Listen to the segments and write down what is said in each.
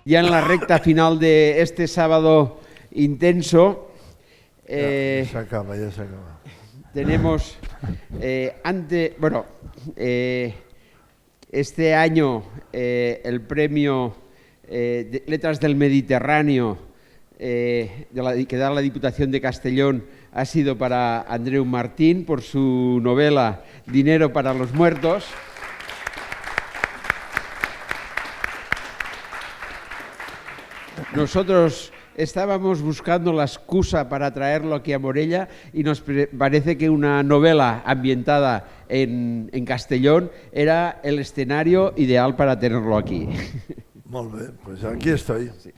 Ya en la recta final de este sábado intenso, ya se acaba. tenemos este año el premio de Letras del Mediterráneo que da la Diputación de Castellón ha sido para Andreu Martín por su novela Dinero para los muertos. Nosotros estábamos buscando la excusa para traerlo aquí a Morella y nos parece que una novela ambientada en Castellón era el escenario ideal para tenerlo aquí. Muy bien, pues aquí estoy. Sí.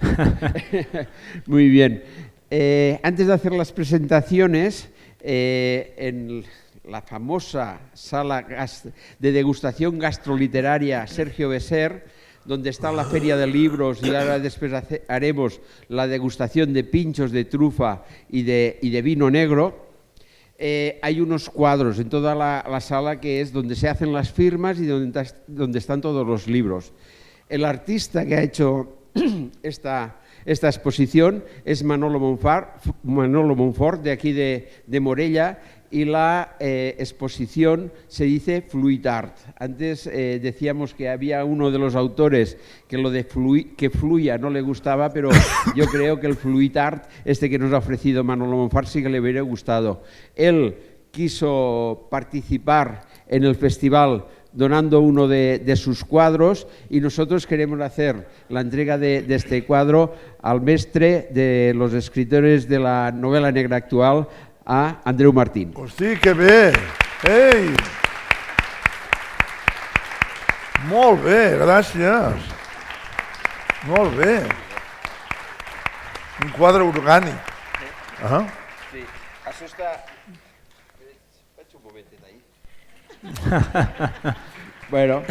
Muy bien. Antes de hacer las presentaciones, en la famosa sala de degustación gastroliteraria Sergio Besser, donde está la Feria de Libros, y ahora después haremos la degustación de pinchos de trufa y de vino negro, hay unos cuadros en toda la sala que es donde se hacen las firmas y donde están todos los libros. El artista que ha hecho esta exposición es Manolo Monfort, de aquí de Morella, y la exposición se dice Fluid Art. Antes decíamos que había uno de los autores que lo de que fluya no le gustaba, pero yo creo que el Fluid Art, que nos ha ofrecido Manolo Monfort, sí que le hubiera gustado. Él quiso participar en el festival donando uno de sus cuadros, y nosotros queremos hacer la entrega de este cuadro al mestre de los escritores de la novela negra actual, a Andreu Martín. Hosti, que bé! Ei! Molt bé, gràcies. Molt bé. Un quadre orgànic. Sí, això està... Vaig un momentet ahí. Bueno,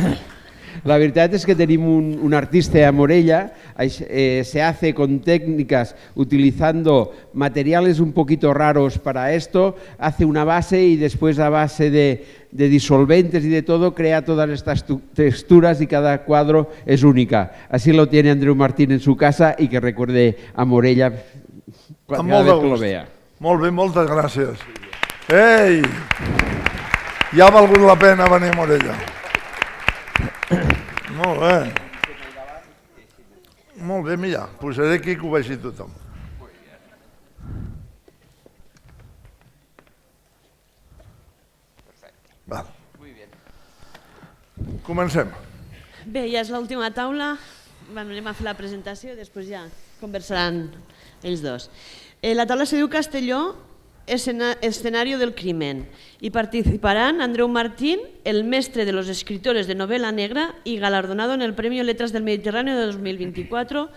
la verdad es que tenemos un artista a Morella, se hace con técnicas utilizando materiales un poquito raros para esto, hace una base y después a base de disolventes y de todo crea todas estas texturas, y cada cuadro es única. Así lo tiene Andreu Martín en su casa, y que recuerde a Morella cada vez que lo vea. Molt bé, moltes gràcies. Ei! Ja ha valgut la pena venir a Morella. Molt bé. Molt bé, mira, posaré aquí que ho vegi tothom. Val. Comencem. Bé, ja és l'última taula. Anem a fer la presentació i després ja conversaran ells dos. La taula se diu Castelló, escenario del crimen, y participarán Andreu Martín, el mestre de los escritores de novela negra y galardonado en el Premio Letras del Mediterráneo de 2024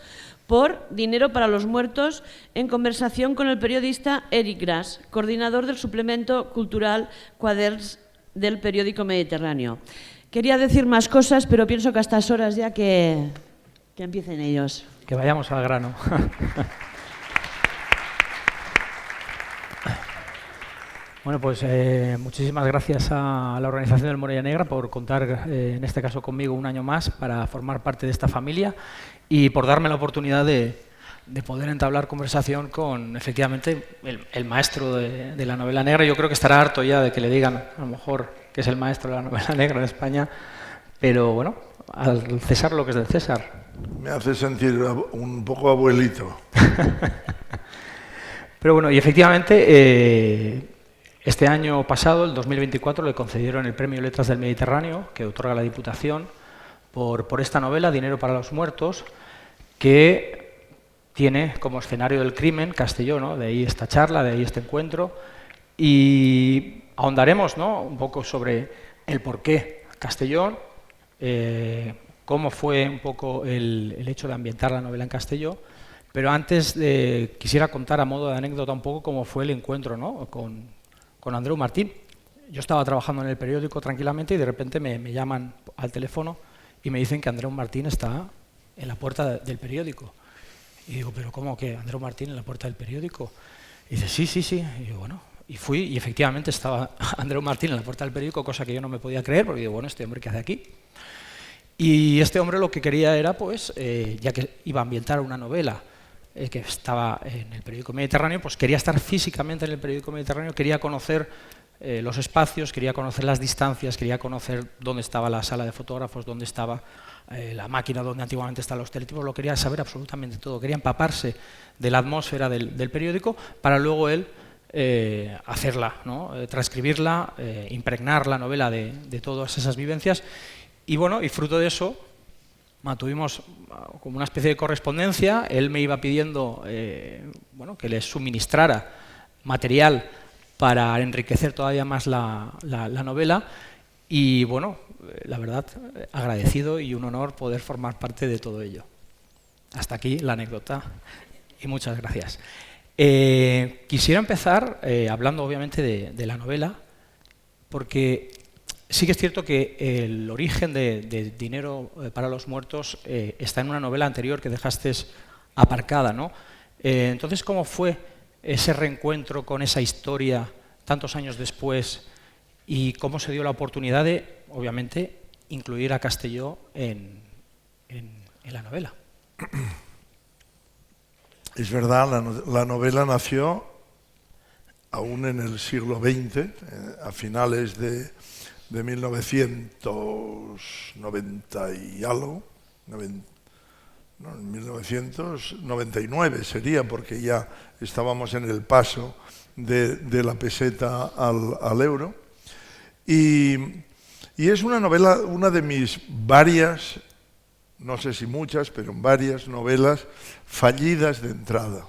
por Dinero para los muertos, en conversación con el periodista Eric Gras, coordinador del suplemento cultural Quaderns del periódico Mediterráneo. Quería decir más cosas, pero pienso que a estas horas ya que empiecen ellos. Que vayamos al grano. Bueno, pues muchísimas gracias a la organización del Morella Negra por contar, en este caso conmigo, un año más para formar parte de esta familia, y por darme la oportunidad de poder entablar conversación con, efectivamente, el maestro de la novela negra. Yo creo que estará harto ya de que le digan, a lo mejor, que es el maestro de la novela negra en España, pero bueno, al César lo que es del César. Me hace sentir un poco abuelito. Pero bueno, y efectivamente, este año pasado, el 2024, le concedieron el Premio Letras del Mediterráneo, que otorga la Diputación, por esta novela, Dinero para los muertos, que tiene como escenario del crimen Castelló, ¿no? De ahí esta charla, de ahí este encuentro, y ahondaremos, ¿no?, un poco sobre el porqué Castellón, cómo fue un poco el hecho de ambientar la novela en Castelló, pero antes quisiera contar a modo de anécdota un poco cómo fue el encuentro, ¿no?, con Andreu Martín. Yo estaba trabajando en el periódico tranquilamente y de repente me llaman al teléfono y me dicen que Andreu Martín está en la puerta del periódico. Y digo, ¿pero cómo que Andreu Martín en la puerta del periódico? Y dice, sí. Y digo, bueno, y fui y efectivamente estaba Andreu Martín en la puerta del periódico, cosa que yo no me podía creer, porque digo, bueno, ¿este hombre qué hace aquí? Y este hombre lo que quería era, pues, ya que iba a ambientar una novela que estaba en el periódico Mediterráneo, pues quería estar físicamente en el periódico Mediterráneo, quería conocer los espacios, quería conocer las distancias, quería conocer dónde estaba la sala de fotógrafos, dónde estaba la máquina donde antiguamente estaban los teletipos, lo quería saber absolutamente todo, quería empaparse de la atmósfera del periódico para luego él hacerla, ¿no? Transcribirla, impregnar la novela de todas esas vivencias. Y bueno, y fruto de eso mantuvimos como una especie de correspondencia. Él me iba pidiendo bueno, que le suministrara material para enriquecer todavía más la novela. Y bueno, la verdad, agradecido y un honor poder formar parte de todo ello. Hasta aquí la anécdota y muchas gracias. Quisiera empezar hablando obviamente de la novela, porque sí que es cierto que el origen de Dinero para los Muertos está en una novela anterior que dejaste aparcada, ¿no? Entonces, ¿cómo fue ese reencuentro con esa historia tantos años después y cómo se dio la oportunidad de, obviamente, incluir a Castelló en la novela? Es verdad, la novela nació aún en el siglo XX, a finales de 1990 y algo, en 1999 sería, porque ya estábamos en el paso de la peseta al euro. Y es una novela, una de mis varias, no sé si muchas, pero varias novelas fallidas de entrada.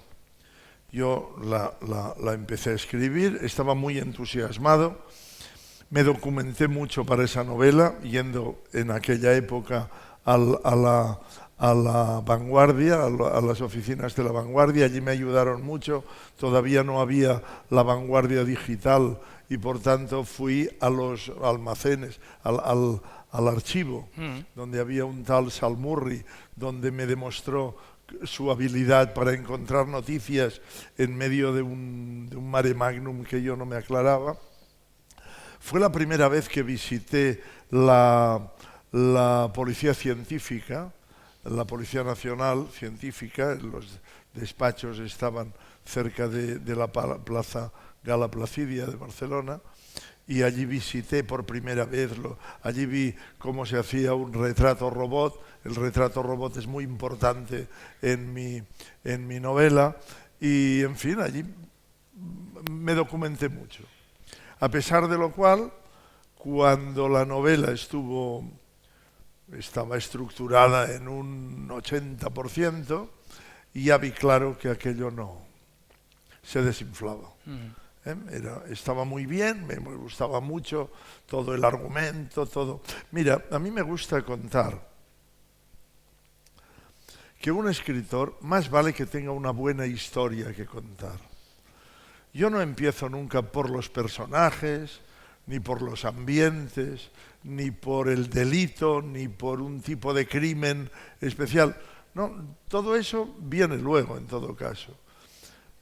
Yo la empecé a escribir, estaba muy entusiasmado, me documenté mucho para esa novela, yendo en aquella época a la Vanguardia, a las oficinas de la Vanguardia. Allí me ayudaron mucho, todavía no había la Vanguardia digital y por tanto fui a los almacenes, al archivo, donde había un tal Salmurri, donde me demostró su habilidad para encontrar noticias en medio de un mare magnum que yo no me aclaraba. Fue la primera vez que visité la Policía Científica, la Policía Nacional Científica. Los despachos estaban cerca de la Plaza Gala Placidia de Barcelona, y allí visité por primera vez, allí vi cómo se hacía un retrato robot. El retrato robot es muy importante en mi novela, y en fin, allí me documenté mucho. A pesar de lo cual, cuando la novela estaba estructurada en un 80%, ya vi claro que aquello no se desinflaba. Estaba muy bien, me gustaba mucho todo el argumento, todo. Mira, a mí me gusta contar que un escritor más vale que tenga una buena historia que contar. Yo no empiezo nunca por los personajes, ni por los ambientes, ni por el delito, ni por un tipo de crimen especial. No, todo eso viene luego, en todo caso.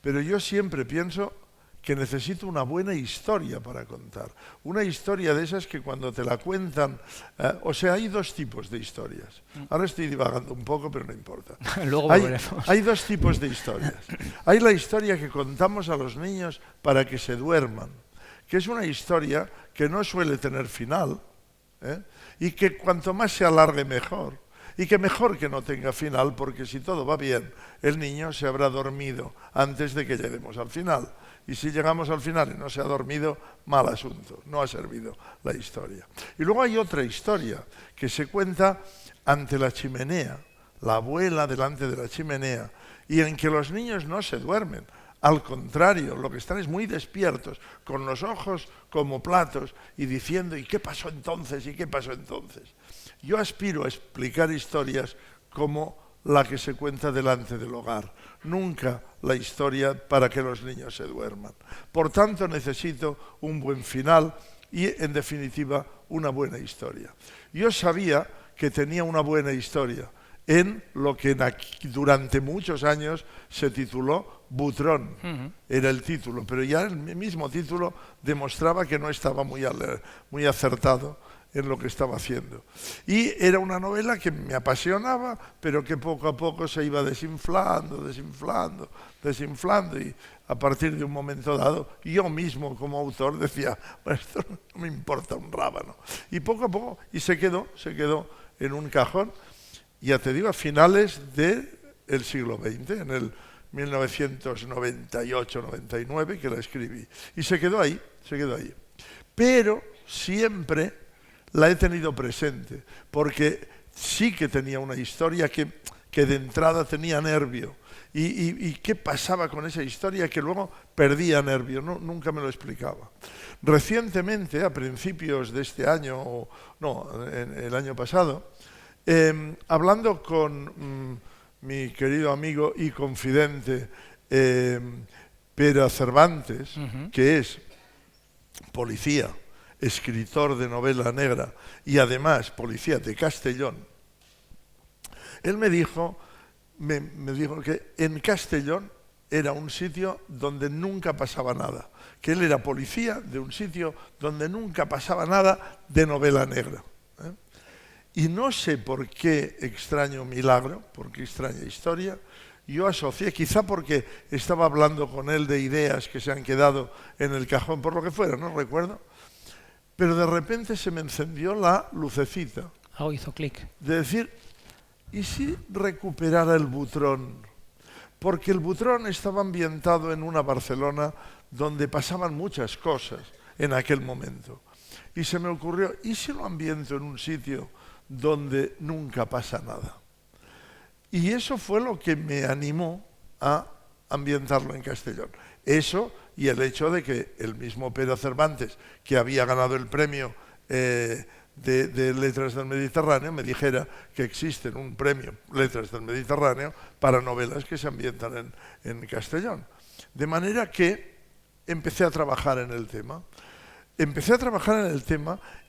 Pero yo siempre pienso que necesito una buena historia para contar. Una historia de esas que cuando te la cuentan... o sea, hay dos tipos de historias. Ahora estoy divagando un poco, pero no importa. Luego volveremos. Hay dos tipos de historias. Hay la historia que contamos a los niños para que se duerman, que es una historia que no suele tener final, y que cuanto más se alargue mejor. Y que mejor que no tenga final, porque si todo va bien, el niño se habrá dormido antes de que lleguemos al final. Y si llegamos al final y no se ha dormido, mal asunto, no ha servido la historia. Y luego hay otra historia que se cuenta ante la chimenea, la abuela delante de la chimenea, y en que los niños no se duermen. Al contrario, lo que están es muy despiertos, con los ojos como platos y diciendo ¿y qué pasó entonces? ¿Y qué pasó entonces? Yo aspiro a explicar historias como la que se cuenta delante del hogar, nunca la historia para que los niños se duerman. Por tanto, necesito un buen final y, en definitiva, una buena historia. Yo sabía que tenía una buena historia en lo que durante muchos años se tituló Butrón. Era el título, pero ya el mismo título demostraba que no estaba muy acertado en lo que estaba haciendo. Y era una novela que me apasionaba, pero que poco a poco se iba desinflando, y a partir de un momento dado, yo mismo como autor decía, bueno, esto no me importa un rábano. Y poco a poco, y se quedó en un cajón, ya te digo, a finales del siglo XX, en el 1998-99, que la escribí. Y se quedó ahí. Pero siempre la he tenido presente, porque sí que tenía una historia que de entrada tenía nervio. ¿Y qué pasaba con esa historia que luego perdía nervio? Nunca me lo explicaba. Recientemente, a principios de este año, el año pasado, hablando con mi querido amigo y confidente Pere Cervantes, que es policía, escritor de novela negra y además policía de Castellón, él me dijo que en Castellón era un sitio donde nunca pasaba nada, que él era policía de un sitio donde nunca pasaba nada de novela negra. Y no sé por qué extraño milagro, por qué extraña historia, yo asocié, quizá porque estaba hablando con él de ideas que se han quedado en el cajón, por lo que fuera, no recuerdo, pero de repente se me encendió la lucecita. Hizo clic. De decir, ¿y si recuperara el Butrón? Porque el Butrón estaba ambientado en una Barcelona donde pasaban muchas cosas en aquel momento. Y se me ocurrió, ¿y si lo ambiento en un sitio donde nunca pasa nada? Y eso fue lo que me animó a ambientarlo en Castellón. Eso y el hecho de que el mismo Pere Cervantes, que había ganado el premio de Letras del Mediterráneo, me dijera que existe un premio Letras del Mediterráneo para novelas que se ambientan en Castellón. De manera que empecé a trabajar en el tema.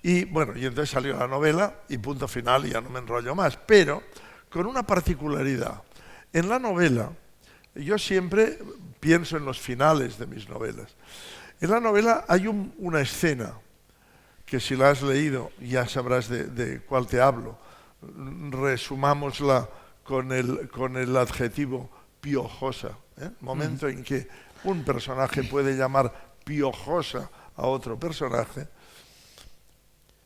Y bueno, y entonces salió la novela y punto final, y ya no me enrollo más, pero con una particularidad. En la novela, yo siempre pienso en los finales de mis novelas. En la novela hay una escena que si la has leído ya sabrás de cuál te hablo. Resumámosla con el adjetivo piojosa. Momento en que un personaje puede llamar piojosa a otro personaje.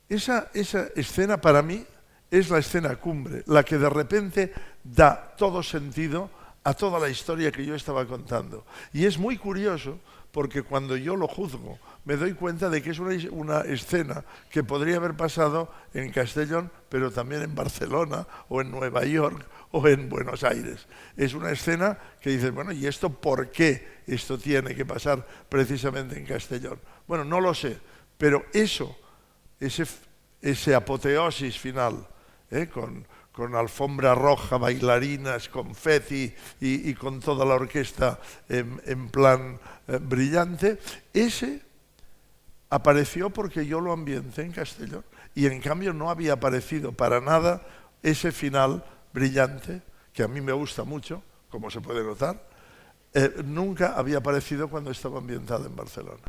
Esa escena para mí es la escena cumbre, la que de repente da todo sentido a toda la historia que yo estaba contando. Y es muy curioso porque cuando yo lo juzgo me doy cuenta de que es una escena que podría haber pasado en Castellón, pero también en Barcelona o en Nueva York o en Buenos Aires. Es una escena que dices, bueno, ¿y esto por qué esto tiene que pasar precisamente en Castellón? Bueno, no lo sé, pero ese apoteosis final, con alfombra roja, bailarinas, confeti y con toda la orquesta en plan brillante, ese apareció porque yo lo ambienté en Castellón. Y en cambio no había aparecido para nada ese final brillante, que a mí me gusta mucho, como se puede notar, nunca había aparecido cuando estaba ambientado en Barcelona.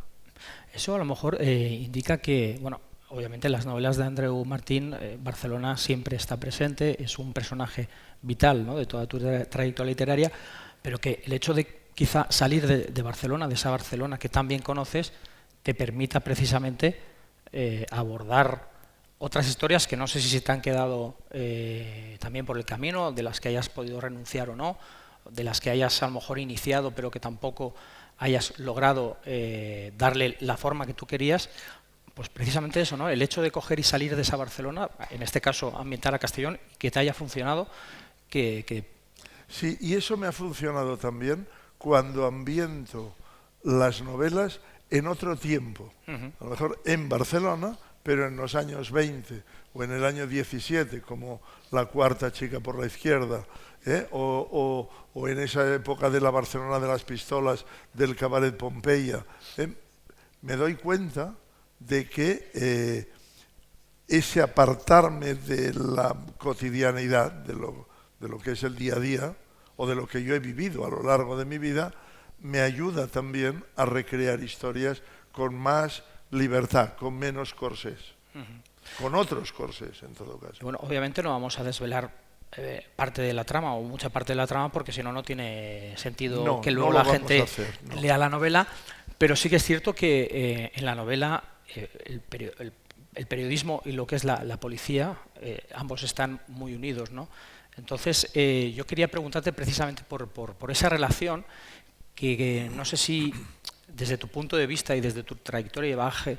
Eso a lo mejor indica que, bueno, obviamente en las novelas de Andreu Martín, Barcelona siempre está presente, es un personaje vital, ¿no?, de toda tu trayectoria literaria, pero que el hecho de quizá salir de Barcelona, de esa Barcelona que tan bien conoces, te permita precisamente abordar otras historias que no sé si se te han quedado también por el camino, de las que hayas podido renunciar o no, de las que hayas a lo mejor iniciado pero que tampoco hayas logrado darle la forma que tú querías. Pues precisamente eso, ¿no? El hecho de coger y salir de esa Barcelona, en este caso ambientar a Castellón, que te haya funcionado, Sí, y eso me ha funcionado también cuando ambiento las novelas en otro tiempo. A lo mejor en Barcelona, pero en los años 20 o en el año 17, como La cuarta chica por la izquierda, o en esa época de la Barcelona de las pistolas, del Cabaret Pompeya. Me doy cuenta de que ese apartarme de la cotidianidad, de lo que es el día a día, o de lo que yo he vivido a lo largo de mi vida, me ayuda también a recrear historias con más libertad, con menos corsés. con otros corsés en todo caso. Bueno, obviamente no vamos a desvelar parte de la trama o mucha parte de la trama porque si no, no tiene sentido No, que luego no lo la vamos gente a hacer, no. lea la novela, pero sí que es cierto que en la novela el periodismo y lo que es la policía, ambos están muy unidos, ¿no? Entonces, yo quería preguntarte precisamente por esa relación que no sé si desde tu punto de vista y desde tu trayectoria de bagaje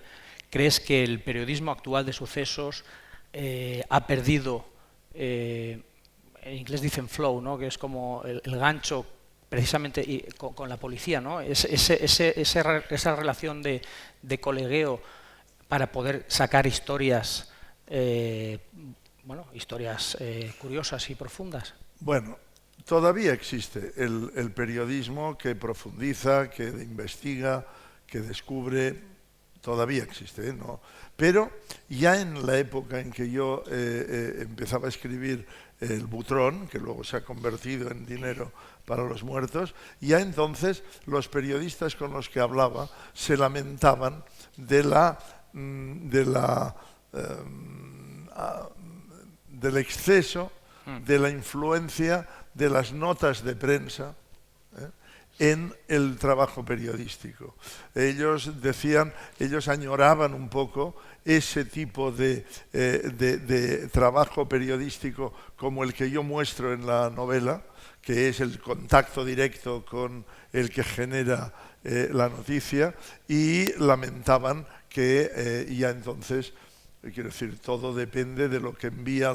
crees que el periodismo actual de sucesos ha perdido, en inglés dicen flow, ¿no? Que es como el gancho precisamente con la policía, ¿no? Esa relación de colegueo para poder sacar historias, historias curiosas y profundas. Bueno, todavía existe el periodismo que profundiza, que investiga, que descubre, todavía existe, ¿no? Pero ya en la época en que yo empezaba a escribir el Butrón, que luego se ha convertido en Dinero para los Muertos, ya entonces los periodistas con los que hablaba se lamentaban del exceso de la influencia de las notas de prensa en el trabajo periodístico. Ellos decían, ellos añoraban un poco ese tipo de trabajo periodístico como el que yo muestro en la novela, que es el contacto directo con el que genera la noticia, y lamentaban que ya entonces, quiero decir, todo depende de lo que envía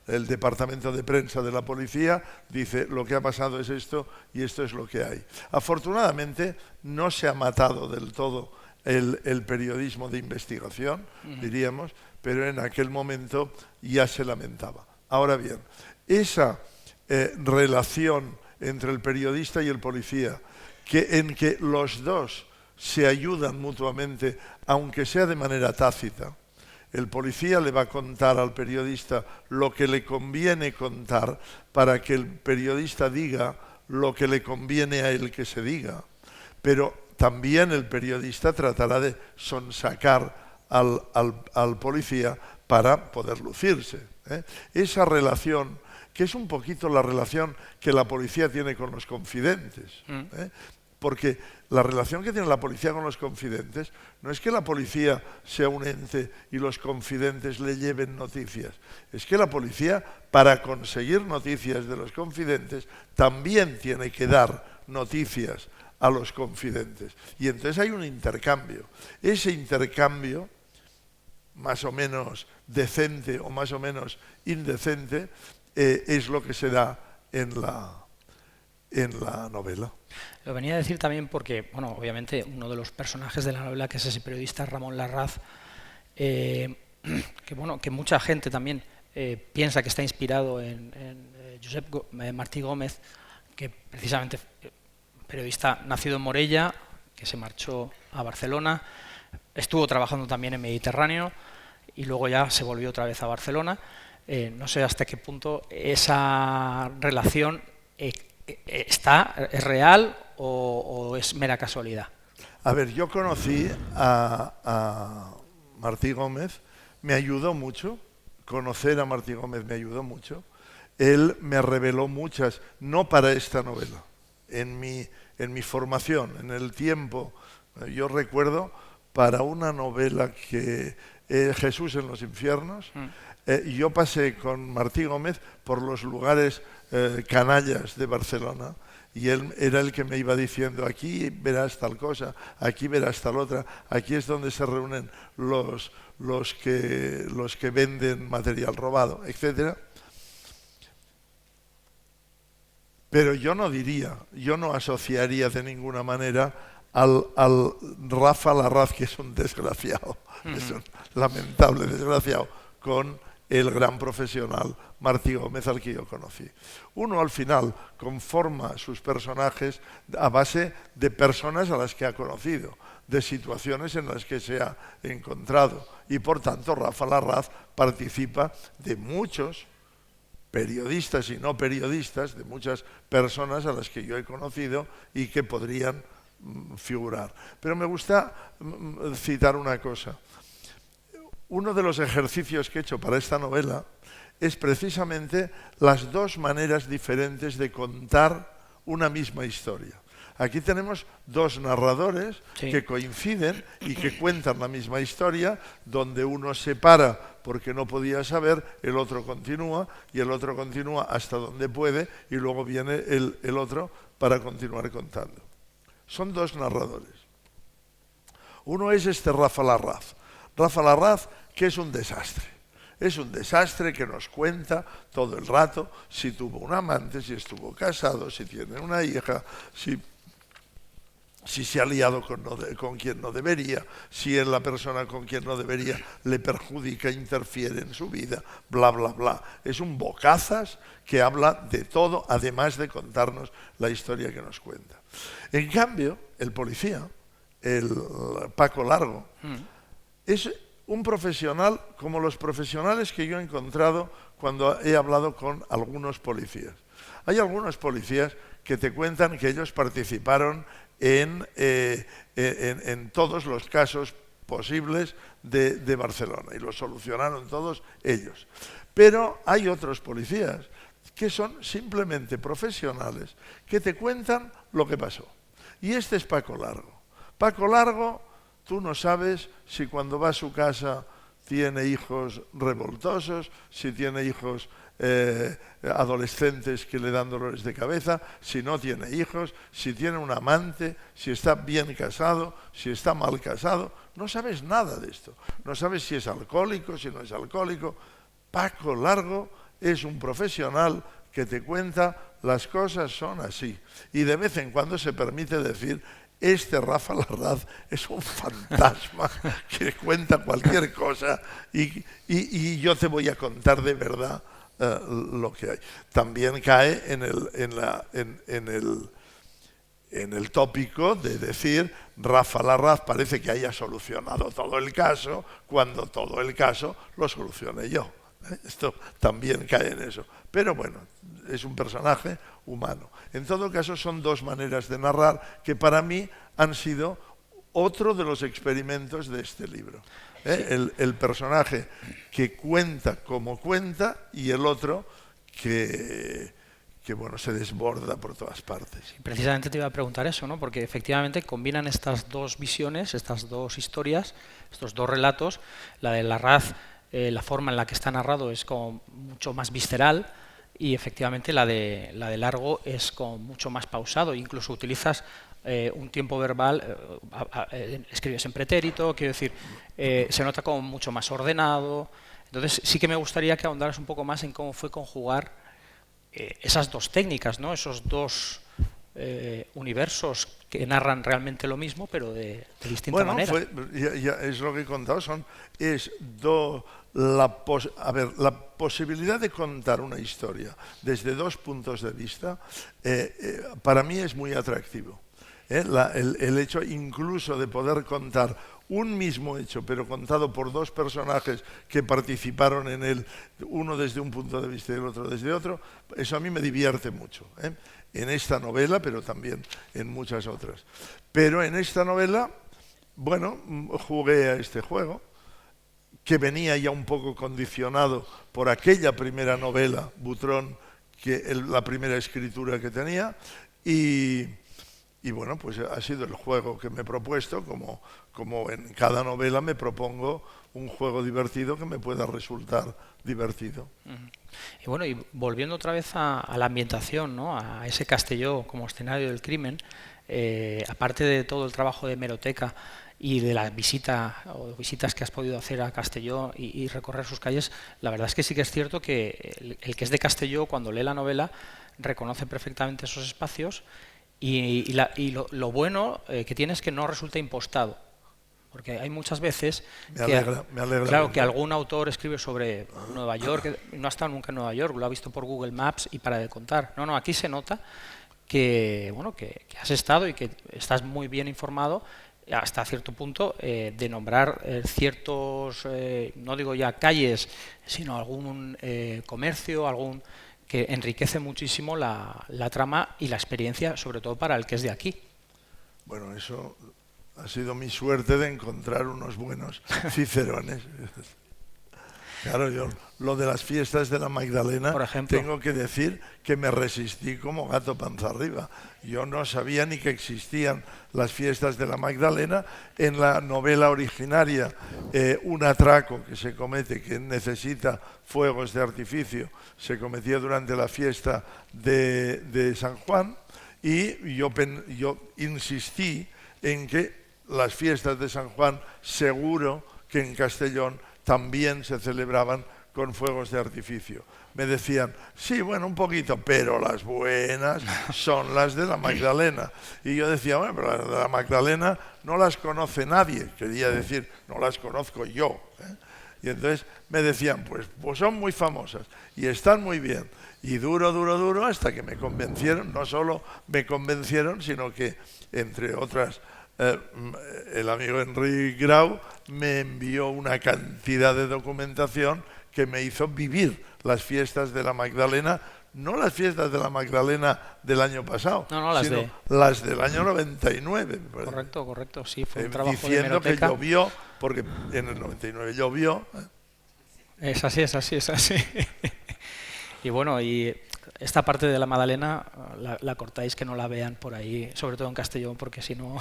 el departamento de prensa de la policía, dice lo que ha pasado es esto y esto es lo que hay. Afortunadamente no se ha matado del todo el periodismo de investigación, diríamos, pero en aquel momento ya se lamentaba. Ahora bien, esa relación entre el periodista y el policía, en que los dos se ayudan mutuamente, aunque sea de manera tácita. El policía le va a contar al periodista lo que le conviene contar para que el periodista diga lo que le conviene a él que se diga. Pero también el periodista tratará de sonsacar al policía para poder lucirse. Esa relación, que es un poquito la relación que la policía tiene con los confidentes. Porque la relación que tiene la policía con los confidentes no es que la policía sea un ente y los confidentes le lleven noticias. Es que la policía, para conseguir noticias de los confidentes, también tiene que dar noticias a los confidentes. Y entonces hay un intercambio. Ese intercambio, más o menos decente o más o menos indecente, es lo que se da en la novela. Lo venía a decir también porque, bueno, obviamente uno de los personajes de la novela, que es ese periodista Ramón Larraz, que mucha gente también piensa que está inspirado en Josep Martí Gómez, que precisamente periodista nacido en Morella, que se marchó a Barcelona, estuvo trabajando también en Mediterráneo y luego ya se volvió otra vez a Barcelona. No sé hasta qué punto esa relación es real o es mera casualidad. A ver, yo conocí a Martí Gómez, me ayudó mucho, conocer a Martí Gómez me ayudó mucho. Él me reveló muchas, no para esta novela, en mi formación, en el tiempo. Yo recuerdo para una novela que Jesús en los infiernos, yo pasé con Martí Gómez por los lugares canallas de Barcelona y él era el que me iba diciendo, aquí verás tal cosa, aquí verás tal otra, aquí es donde se reúnen los que venden material robado, etcétera. Pero yo no asociaría de ninguna manera al Rafa Larraz, que es un desgraciado, es un lamentable desgraciado, con el gran profesional Martí Gómez al que yo conocí. Uno al final conforma sus personajes a base de personas a las que ha conocido, de situaciones en las que se ha encontrado y por tanto Rafa Larraz participa de muchos periodistas y no periodistas, de muchas personas a las que yo he conocido y que podrían figurar. Pero me gusta citar una cosa. uno de los ejercicios que he hecho para esta novela es precisamente las dos maneras diferentes de contar una misma historia. Aquí tenemos dos narradores que coinciden y que cuentan la misma historia, donde uno se para porque no podía saber, el otro continúa y el otro continúa hasta donde puede y luego viene el otro para continuar contando. Son dos narradores. Uno es Rafa Larraz. Rafa Larraz, que es un desastre. Es un desastre que nos cuenta todo el rato si tuvo un amante, si estuvo casado, si tiene una hija, si se ha liado con quien no debería, si es la persona con quien no debería le perjudica, interfiere en su vida, bla, bla, bla. Es un bocazas que habla de todo, además de contarnos la historia que nos cuenta. En cambio, el policía, el Paco Largo, es un profesional como los profesionales que yo he encontrado cuando he hablado con algunos policías. Hay algunos policías que te cuentan que ellos participaron en todos los casos posibles de Barcelona y los solucionaron todos ellos. Pero hay otros policías que son simplemente profesionales que te cuentan lo que pasó. Y este es Paco Largo. Paco Largo, tú no sabes si cuando va a su casa tiene hijos revoltosos, si tiene hijos adolescentes que le dan dolores de cabeza, si no tiene hijos, si tiene un amante, si está bien casado, si está mal casado. No sabes nada de esto. No sabes si es alcohólico, si no es alcohólico. Paco Largo es un profesional que te cuenta las cosas son así. Y de vez en cuando se permite decir: este Rafa Larraz es un fantasma que cuenta cualquier cosa y yo te voy a contar de verdad lo que hay. También cae en el tópico de decir Rafa Larraz parece que haya solucionado todo el caso cuando todo el caso lo solucioné yo. Esto también cae en eso. Pero bueno, es un personaje humano. En todo caso, son dos maneras de narrar que para mí han sido otro de los experimentos de este libro. Sí. El personaje que cuenta como cuenta y el otro que bueno, se desborda por todas partes. Sí, precisamente te iba a preguntar eso, ¿no? Porque efectivamente combinan estas dos visiones, estas dos historias, estos dos relatos. La de Larraz, la forma en la que está narrado es como mucho más visceral, y efectivamente la de Largo es como mucho más pausado. Incluso utilizas un tiempo verbal, escribes en pretérito, quiero decir, se nota como mucho más ordenado. Entonces sí que me gustaría que ahondaras un poco más en cómo fue conjugar esas dos técnicas, ¿no? Esos dos universos que narran realmente lo mismo, pero de distinta manera. Ya es lo que he contado, la posibilidad de contar una historia desde dos puntos de vista para mí es muy atractivo. El hecho incluso de poder contar un mismo hecho, pero contado por dos personajes que participaron en él, uno desde un punto de vista y el otro desde otro, eso a mí me divierte mucho, en esta novela, pero también en muchas otras. Pero en esta novela, bueno, jugué a este juego, que venía ya un poco condicionado por aquella primera novela, Butrón, la primera escritura que tenía, y bueno, pues ha sido el juego que me he propuesto, como en cada novela me propongo un juego divertido que me pueda resultar divertido. Y bueno, y volviendo otra vez a la ambientación, ¿no? A ese Castelló como escenario del crimen, aparte de todo el trabajo de hemeroteca y de la visita o visitas que has podido hacer a Castelló y recorrer sus calles, la verdad es que sí que es cierto que el que es de Castelló, cuando lee la novela, reconoce perfectamente esos espacios. Y lo bueno que tiene es que no resulta impostado, porque hay muchas veces que algún autor escribe sobre Nueva York, no ha estado nunca en Nueva York, lo ha visto por Google Maps y para de contar. No, aquí se nota que has estado y que estás muy bien informado hasta cierto punto de nombrar ciertos, no digo ya calles, sino algún comercio, que enriquece muchísimo la trama y la experiencia, sobre todo para el que es de aquí. Bueno, eso ha sido mi suerte de encontrar unos buenos cicerones. Claro, yo lo de las fiestas de la Magdalena, por ejemplo, tengo que decir que me resistí como gato panza arriba. Yo no sabía ni que existían las fiestas de la Magdalena. En la novela originaria, un atraco que se comete, que necesita fuegos de artificio, se cometía durante la fiesta de San Juan, y yo insistí en que las fiestas de San Juan seguro que en Castellón también se celebraban con fuegos de artificio. Me decían, sí, bueno, un poquito, pero las buenas son las de la Magdalena. Y yo decía, bueno, pero las de la Magdalena no las conoce nadie. Quería decir, no las conozco yo. Y entonces me decían, pues son muy famosas y están muy bien. Y duro, hasta que me convencieron. No solo me convencieron, sino que, entre otras, el amigo Enrique Grau me envió una cantidad de documentación que me hizo vivir las fiestas de la Magdalena, no las fiestas de la Magdalena del año pasado, sino las del año 99. Correcto, sí, fue un trabajo diciendo de que llovió, porque en el 99 llovió. Es así. Y bueno, y esta parte de la Magdalena la cortáis, que no la vean por ahí, sobre todo en Castellón, porque si no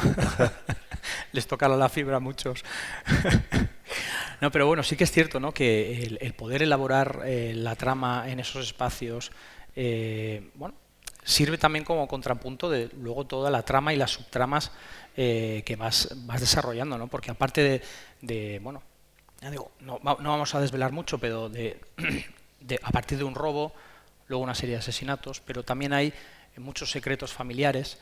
les toca la fibra a muchos. No, pero bueno, sí que es cierto, ¿no?, que el poder elaborar la trama en esos espacios, bueno, sirve también como contrapunto de luego toda la trama y las subtramas que vas desarrollando, ¿no? Porque aparte de bueno, ya digo, no vamos a desvelar mucho, pero a partir de un robo, luego una serie de asesinatos, pero también hay muchos secretos familiares.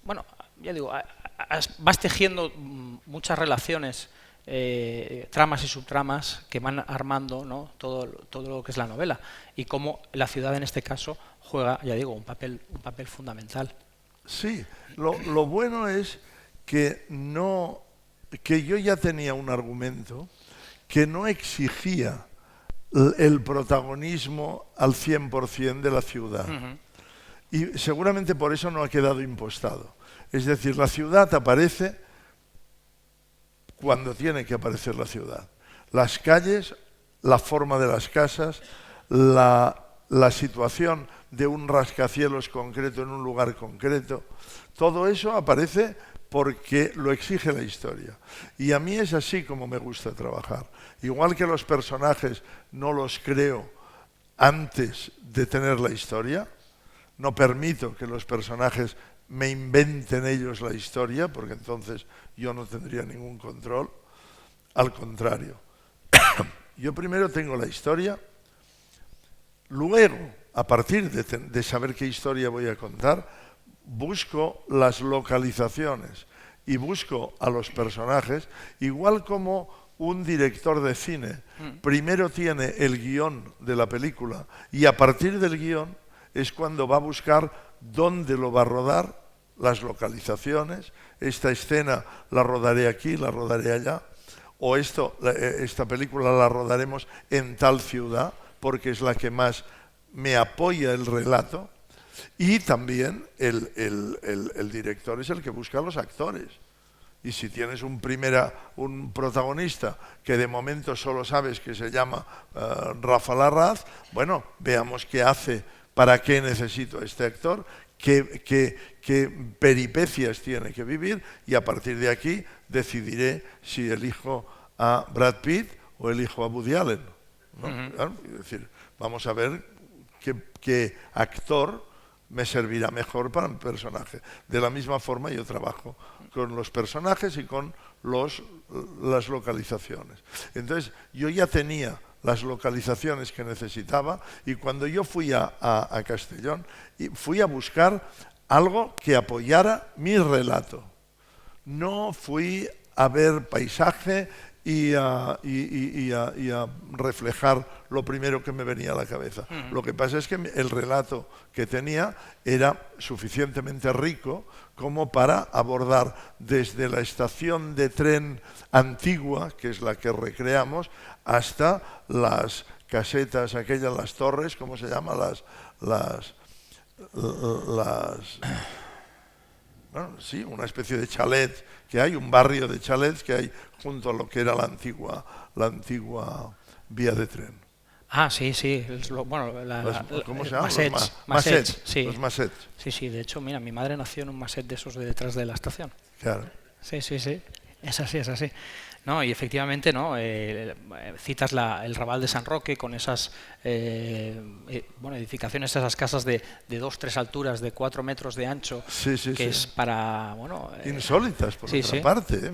Bueno, ya digo, vas tejiendo muchas relaciones, tramas y subtramas que van armando, ¿no?, todo lo que es la novela, y cómo la ciudad en este caso juega, ya digo, un papel fundamental. Sí, lo bueno es que yo ya tenía un argumento que no exigía el protagonismo al 100% de la ciudad. Y seguramente por eso no ha quedado impostado. Es decir, la ciudad aparece cuando tiene que aparecer la ciudad. Las calles, la forma de las casas, la situación de un rascacielos concreto en un lugar concreto, todo eso aparece porque lo exige la historia. Y a mí es así como me gusta trabajar. Igual que los personajes no los creo antes de tener la historia, no permito que los personajes me inventen ellos la historia, porque entonces yo no tendría ningún control. Al contrario, yo primero tengo la historia, luego, a partir de saber qué historia voy a contar, busco las localizaciones y busco a los personajes, igual como un director de cine primero tiene el guión de la película y a partir del guión es cuando va a buscar dónde lo va a rodar, las localizaciones, esta escena la rodaré aquí, la rodaré allá, o esta película la rodaremos en tal ciudad porque es la que más me apoya el relato. Y también el director es el que busca a los actores. Y si tienes un protagonista que de momento solo sabes que se llama Rafa Larraz, bueno, veamos qué hace, para qué necesito a este actor, qué peripecias tiene que vivir, y a partir de aquí decidiré si elijo a Brad Pitt o elijo a Woody Allen, ¿no? Claro, es decir, vamos a ver qué actor me servirá mejor para un personaje. De la misma forma yo trabajo con los personajes y con las localizaciones. Entonces yo ya tenía las localizaciones que necesitaba y cuando yo fui a Castellón fui a buscar algo que apoyara mi relato. No fui a ver paisaje y a reflejar lo primero que me venía a la cabeza. Lo que pasa es que el relato que tenía era suficientemente rico como para abordar desde la estación de tren antigua, que es la que recreamos, hasta las casetas aquellas, las torres, ¿cómo se llama? bueno, sí, una especie de chalet que hay, un barrio de chalets que hay junto a lo que era la antigua vía de tren. Ah, sí, sí. Bueno, ¿cómo se llama? Massets, sí. Los Massets. Sí, sí. De hecho, mira, mi madre nació en un Masset de esos de detrás de la estación. Claro. Sí, sí, sí. Es así, es así. No, y efectivamente, ¿no? Citas el Raval de San Roque con esas bueno, edificaciones, esas casas de 2-3 alturas, de 4 metros de ancho, Sí, sí, que sí. es para, bueno... Insólitas, por sí, otra sí. parte.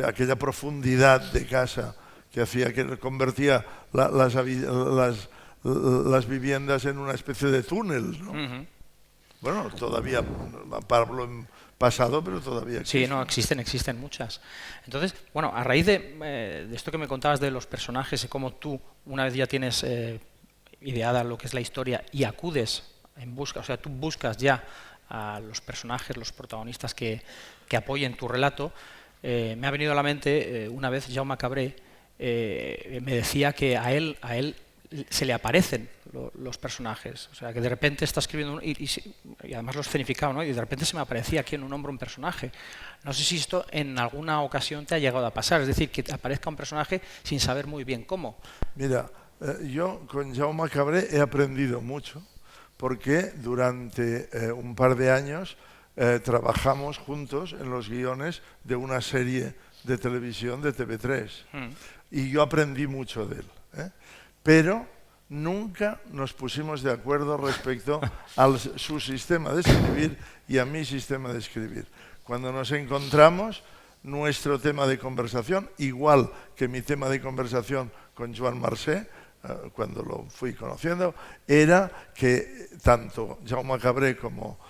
Aquella profundidad de casa que hacía que convertía las viviendas en una especie de túnel, ¿no? Ujú. Bueno, todavía, Pablo en pasado, pero todavía existe. Sí, no, existen muchas. Entonces, bueno, a raíz de esto que me contabas de los personajes y cómo tú, una vez ya tienes ideada lo que es la historia y acudes en busca, o sea, tú buscas ya a los personajes, los protagonistas que apoyen tu relato, me ha venido a la mente una vez Jaume Cabré me decía que a él se le aparecen los personajes, o sea, que de repente está escribiendo y además lo escenificaba, ¿no? Y de repente se me aparecía aquí en un hombro un personaje. No sé si esto en alguna ocasión te ha llegado a pasar, es decir, que te aparezca un personaje sin saber muy bien cómo. Mira, yo con Jaume Cabré he aprendido mucho porque durante un par de años trabajamos juntos en los guiones de una serie de televisión de TV3 y yo aprendí mucho de él, pero nunca nos pusimos de acuerdo respecto a su sistema de escribir y a mi sistema de escribir. Cuando nos encontramos, nuestro tema de conversación, igual que mi tema de conversación con Joan Marcé, cuando lo fui conociendo, era que tanto Jaume Cabré como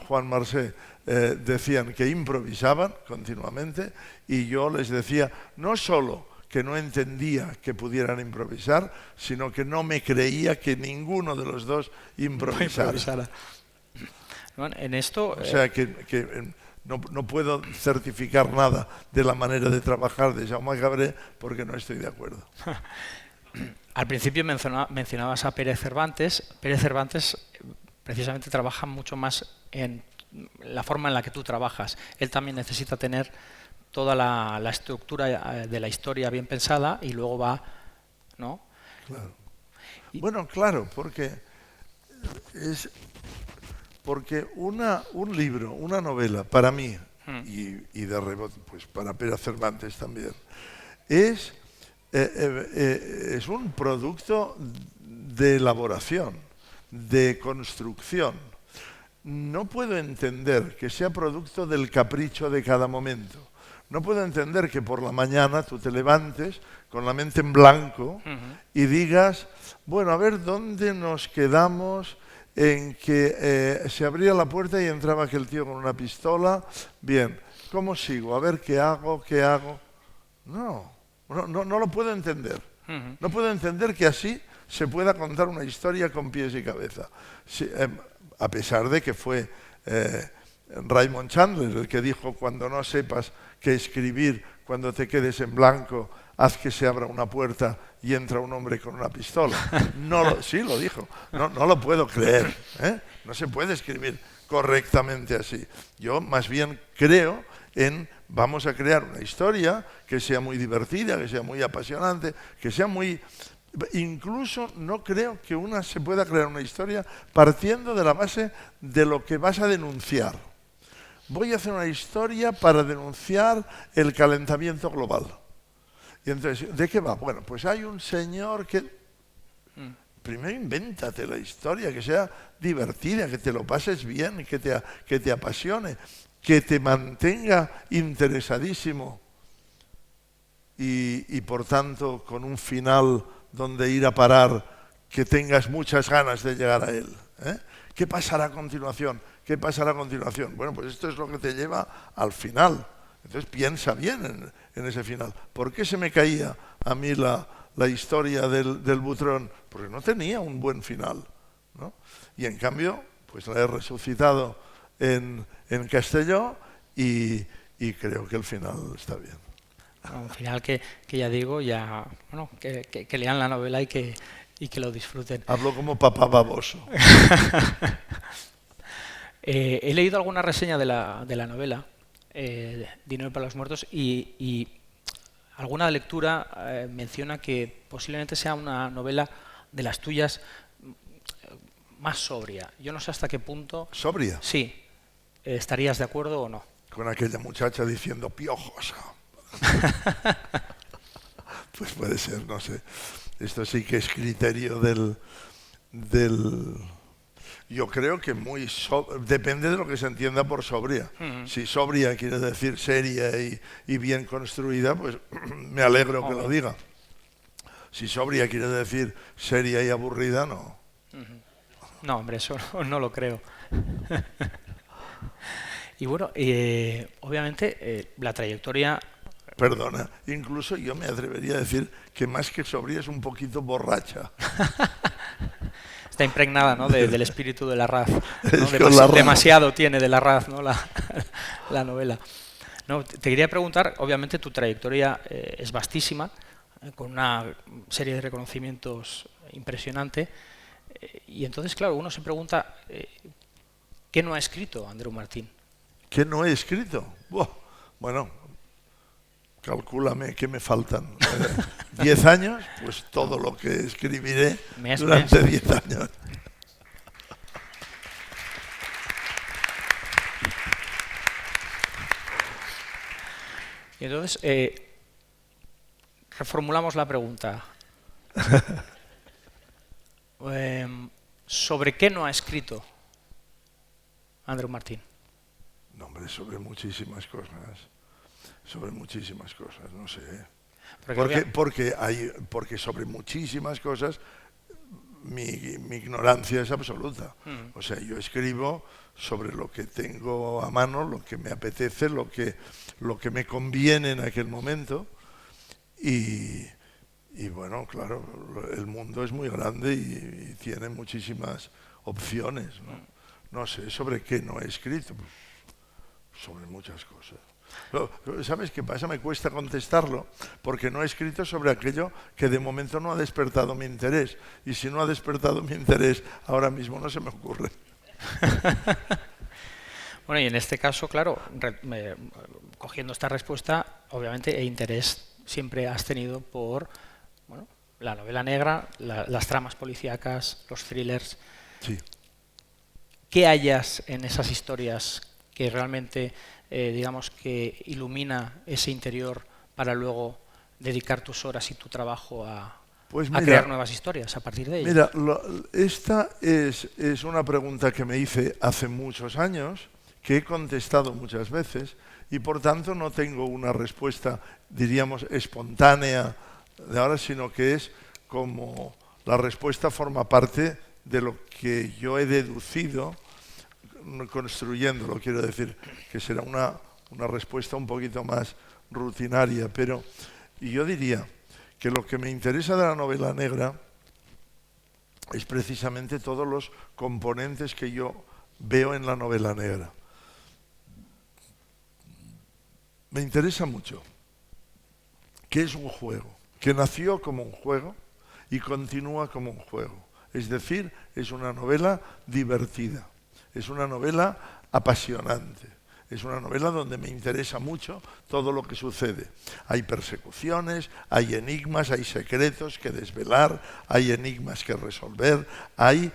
Juan Marcé decían que improvisaban continuamente y yo les decía no solo que no entendía que pudieran improvisar, sino que no me creía que ninguno de los dos improvisara. Bueno, en esto... O sea que no puedo certificar nada de la manera de trabajar de Jaume Cabré porque no estoy de acuerdo. Al principio mencionabas a Pérez Cervantes. Pérez Cervantes precisamente trabaja mucho más en la forma en la que tú trabajas. Él también necesita tener toda la estructura de la historia bien pensada y luego va, ¿no? Claro. Bueno, claro, porque un libro, una novela, para mí, y de rebote, pues para Pérez Cervantes también, es un producto de elaboración, de construcción. No puedo entender que sea producto del capricho de cada momento. No puedo entender que por la mañana tú te levantes con la mente en blanco y digas, bueno, a ver dónde nos quedamos en que se abría la puerta y entraba aquel tío con una pistola. Bien, ¿cómo sigo? A ver qué hago. No lo puedo entender. No puedo entender que así se pueda contar una historia con pies y cabeza. Sí, a pesar de que fue Raymond Chandler el que dijo, cuando no sepas qué escribir, cuando te quedes en blanco, haz que se abra una puerta y entra un hombre con una pistola. Sí, lo dijo. No lo puedo creer. No se puede escribir correctamente así. Yo más bien creo en vamos a crear una historia que sea muy divertida, que sea muy apasionante, que sea muy... Incluso no creo que se pueda crear una historia partiendo de la base de lo que vas a denunciar. Voy a hacer una historia para denunciar el calentamiento global. Y entonces, ¿de qué va? Bueno, pues hay un señor que... Primero invéntate la historia, que sea divertida, que te lo pases bien, que te apasione, que te mantenga interesadísimo y por tanto con un final donde ir a parar, que tengas muchas ganas de llegar a él. ¿Qué pasará a continuación? ¿Qué pasará a continuación? Bueno, pues esto es lo que te lleva al final. Entonces piensa bien en ese final. ¿Por qué se me caía a mí la historia del Butrón? Porque no tenía un buen final, ¿no? Y en cambio, pues la he resucitado en Castelló y creo que el final está bien. Un final que ya digo, bueno, que lean la novela y que lo disfruten. Hablo como papá baboso. He leído alguna reseña de la novela, Dinero para los muertos, y alguna lectura menciona que posiblemente sea una novela de las tuyas más sobria. Yo no sé hasta qué punto... ¿Sobria? Sí. ¿Estarías de acuerdo o no? Con aquella muchacha diciendo piojosa. Pues puede ser, no sé. Esto sí que es criterio del yo creo que depende de lo que se entienda por sobria. Si sobria quiere decir seria y bien construida, pues me alegro que lo diga. Si sobria quiere decir seria y aburrida, no. No, hombre, eso no lo creo. Y bueno, obviamente la trayectoria... Perdona, incluso yo me atrevería a decir que más que sobria es un poquito borracha. Está impregnada, ¿no?, del espíritu de Larraz, ¿no? Demasiado tiene de Larraz, ¿no?, la novela. No, te quería preguntar, obviamente tu trayectoria es vastísima, con una serie de reconocimientos impresionante, y entonces, claro, uno se pregunta, ¿qué no ha escrito Andreu Martín? ¿Qué no he escrito? Bueno, calcúlame que me faltan 10 años, pues todo lo que escribiré durante 10 años. Y entonces, reformulamos la pregunta. ¿Sobre qué no ha escrito Andreu Martín? No, hombre, sobre muchísimas cosas. Sobre muchísimas cosas, no sé. Porque sobre muchísimas cosas mi ignorancia es absoluta. O sea, yo escribo sobre lo que tengo a mano, lo que me apetece, lo que me conviene en aquel momento. Y bueno, claro, el mundo es muy grande y tiene muchísimas opciones, ¿no? No sé, ¿sobre qué no he escrito? Pues, sobre muchas cosas. ¿Sabes qué pasa? Me cuesta contestarlo porque no he escrito sobre aquello que de momento no ha despertado mi interés. Y si no ha despertado mi interés, ahora mismo no se me ocurre. Bueno, y en este caso, claro, cogiendo esta respuesta, obviamente el interés siempre has tenido por la novela negra, las tramas policíacas, los thrillers. Sí. ¿Qué hallas en esas historias que realmente, digamos, que ilumina ese interior para luego dedicar tus horas y tu trabajo a crear nuevas historias a partir de ellas? Mira, esta es una pregunta que me hice hace muchos años, que he contestado muchas veces y por tanto no tengo una respuesta, diríamos, espontánea de ahora, sino que es como la respuesta forma parte de lo que yo he deducido construyéndolo. Quiero decir que será una respuesta un poquito más rutinaria, pero yo diría que lo que me interesa de la novela negra es precisamente todos los componentes que yo veo en la novela negra. Me interesa mucho que es un juego, que nació como un juego y continúa como un juego. Es decir, es una novela divertida, es una novela apasionante, es una novela donde me interesa mucho todo lo que sucede. Hay persecuciones, hay enigmas, hay secretos que desvelar, hay enigmas que resolver, hay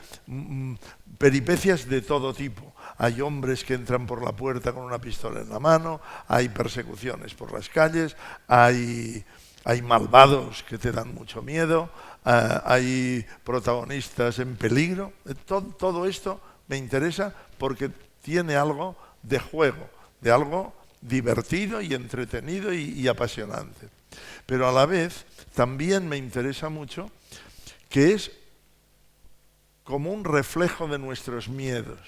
peripecias de todo tipo. Hay hombres que entran por la puerta con una pistola en la mano, hay persecuciones por las calles, hay malvados que te dan mucho miedo, hay protagonistas en peligro. Todo esto me interesa porque tiene algo de juego, de algo divertido y entretenido y apasionante. Pero a la vez también me interesa mucho que es como un reflejo de nuestros miedos.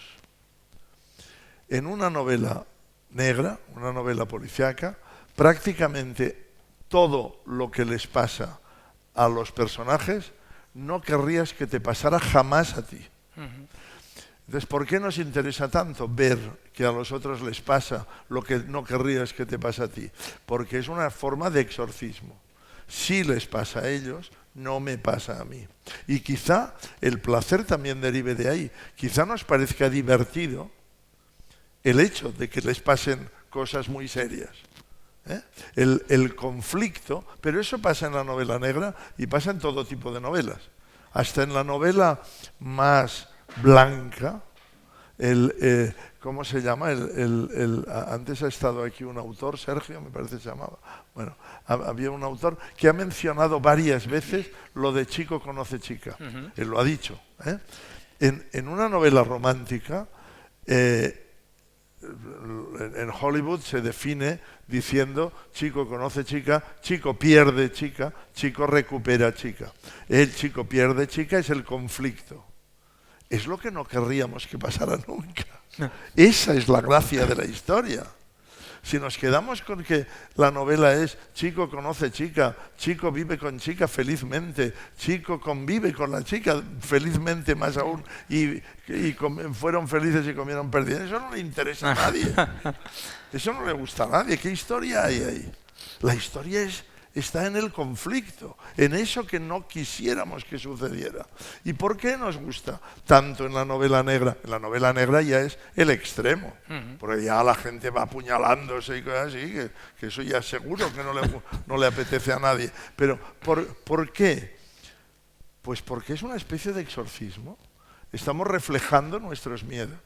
En una novela negra, una novela policíaca, prácticamente todo lo que les pasa a los personajes no querrías que te pasara jamás a ti. Entonces, ¿por qué nos interesa tanto ver que a los otros les pasa lo que no querrías que te pase a ti? Porque es una forma de exorcismo. Si les pasa a ellos, no me pasa a mí. Y quizá el placer también derive de ahí. Quizá nos parezca divertido el hecho de que les pasen cosas muy serias. El conflicto, pero eso pasa en la novela negra y pasa en todo tipo de novelas. Hasta en la novela más blanca, ¿cómo se llama? Antes ha estado aquí un autor, Sergio, me parece que se llamaba. Bueno, había un autor que ha mencionado varias veces lo de chico conoce chica. Él lo ha dicho. En una novela romántica, en Hollywood se define diciendo chico conoce chica, chico pierde chica, chico recupera chica. El chico pierde chica es el conflicto. Es lo que no querríamos que pasara nunca. Esa es la gracia de la historia. Si nos quedamos con que la novela es chico conoce chica, chico vive con chica felizmente, chico convive con la chica felizmente más aún y fueron felices y comieron perdidas, eso no le interesa a nadie. Eso no le gusta a nadie. ¿Qué historia hay ahí? La historia está en el conflicto, en eso que no quisiéramos que sucediera. ¿Y por qué nos gusta tanto en la novela negra? En la novela negra ya es el extremo, porque ya la gente va apuñalándose y cosas así, que eso ya seguro que no le apetece a nadie. Pero ¿por qué? Pues porque es una especie de exorcismo. Estamos reflejando nuestros miedos.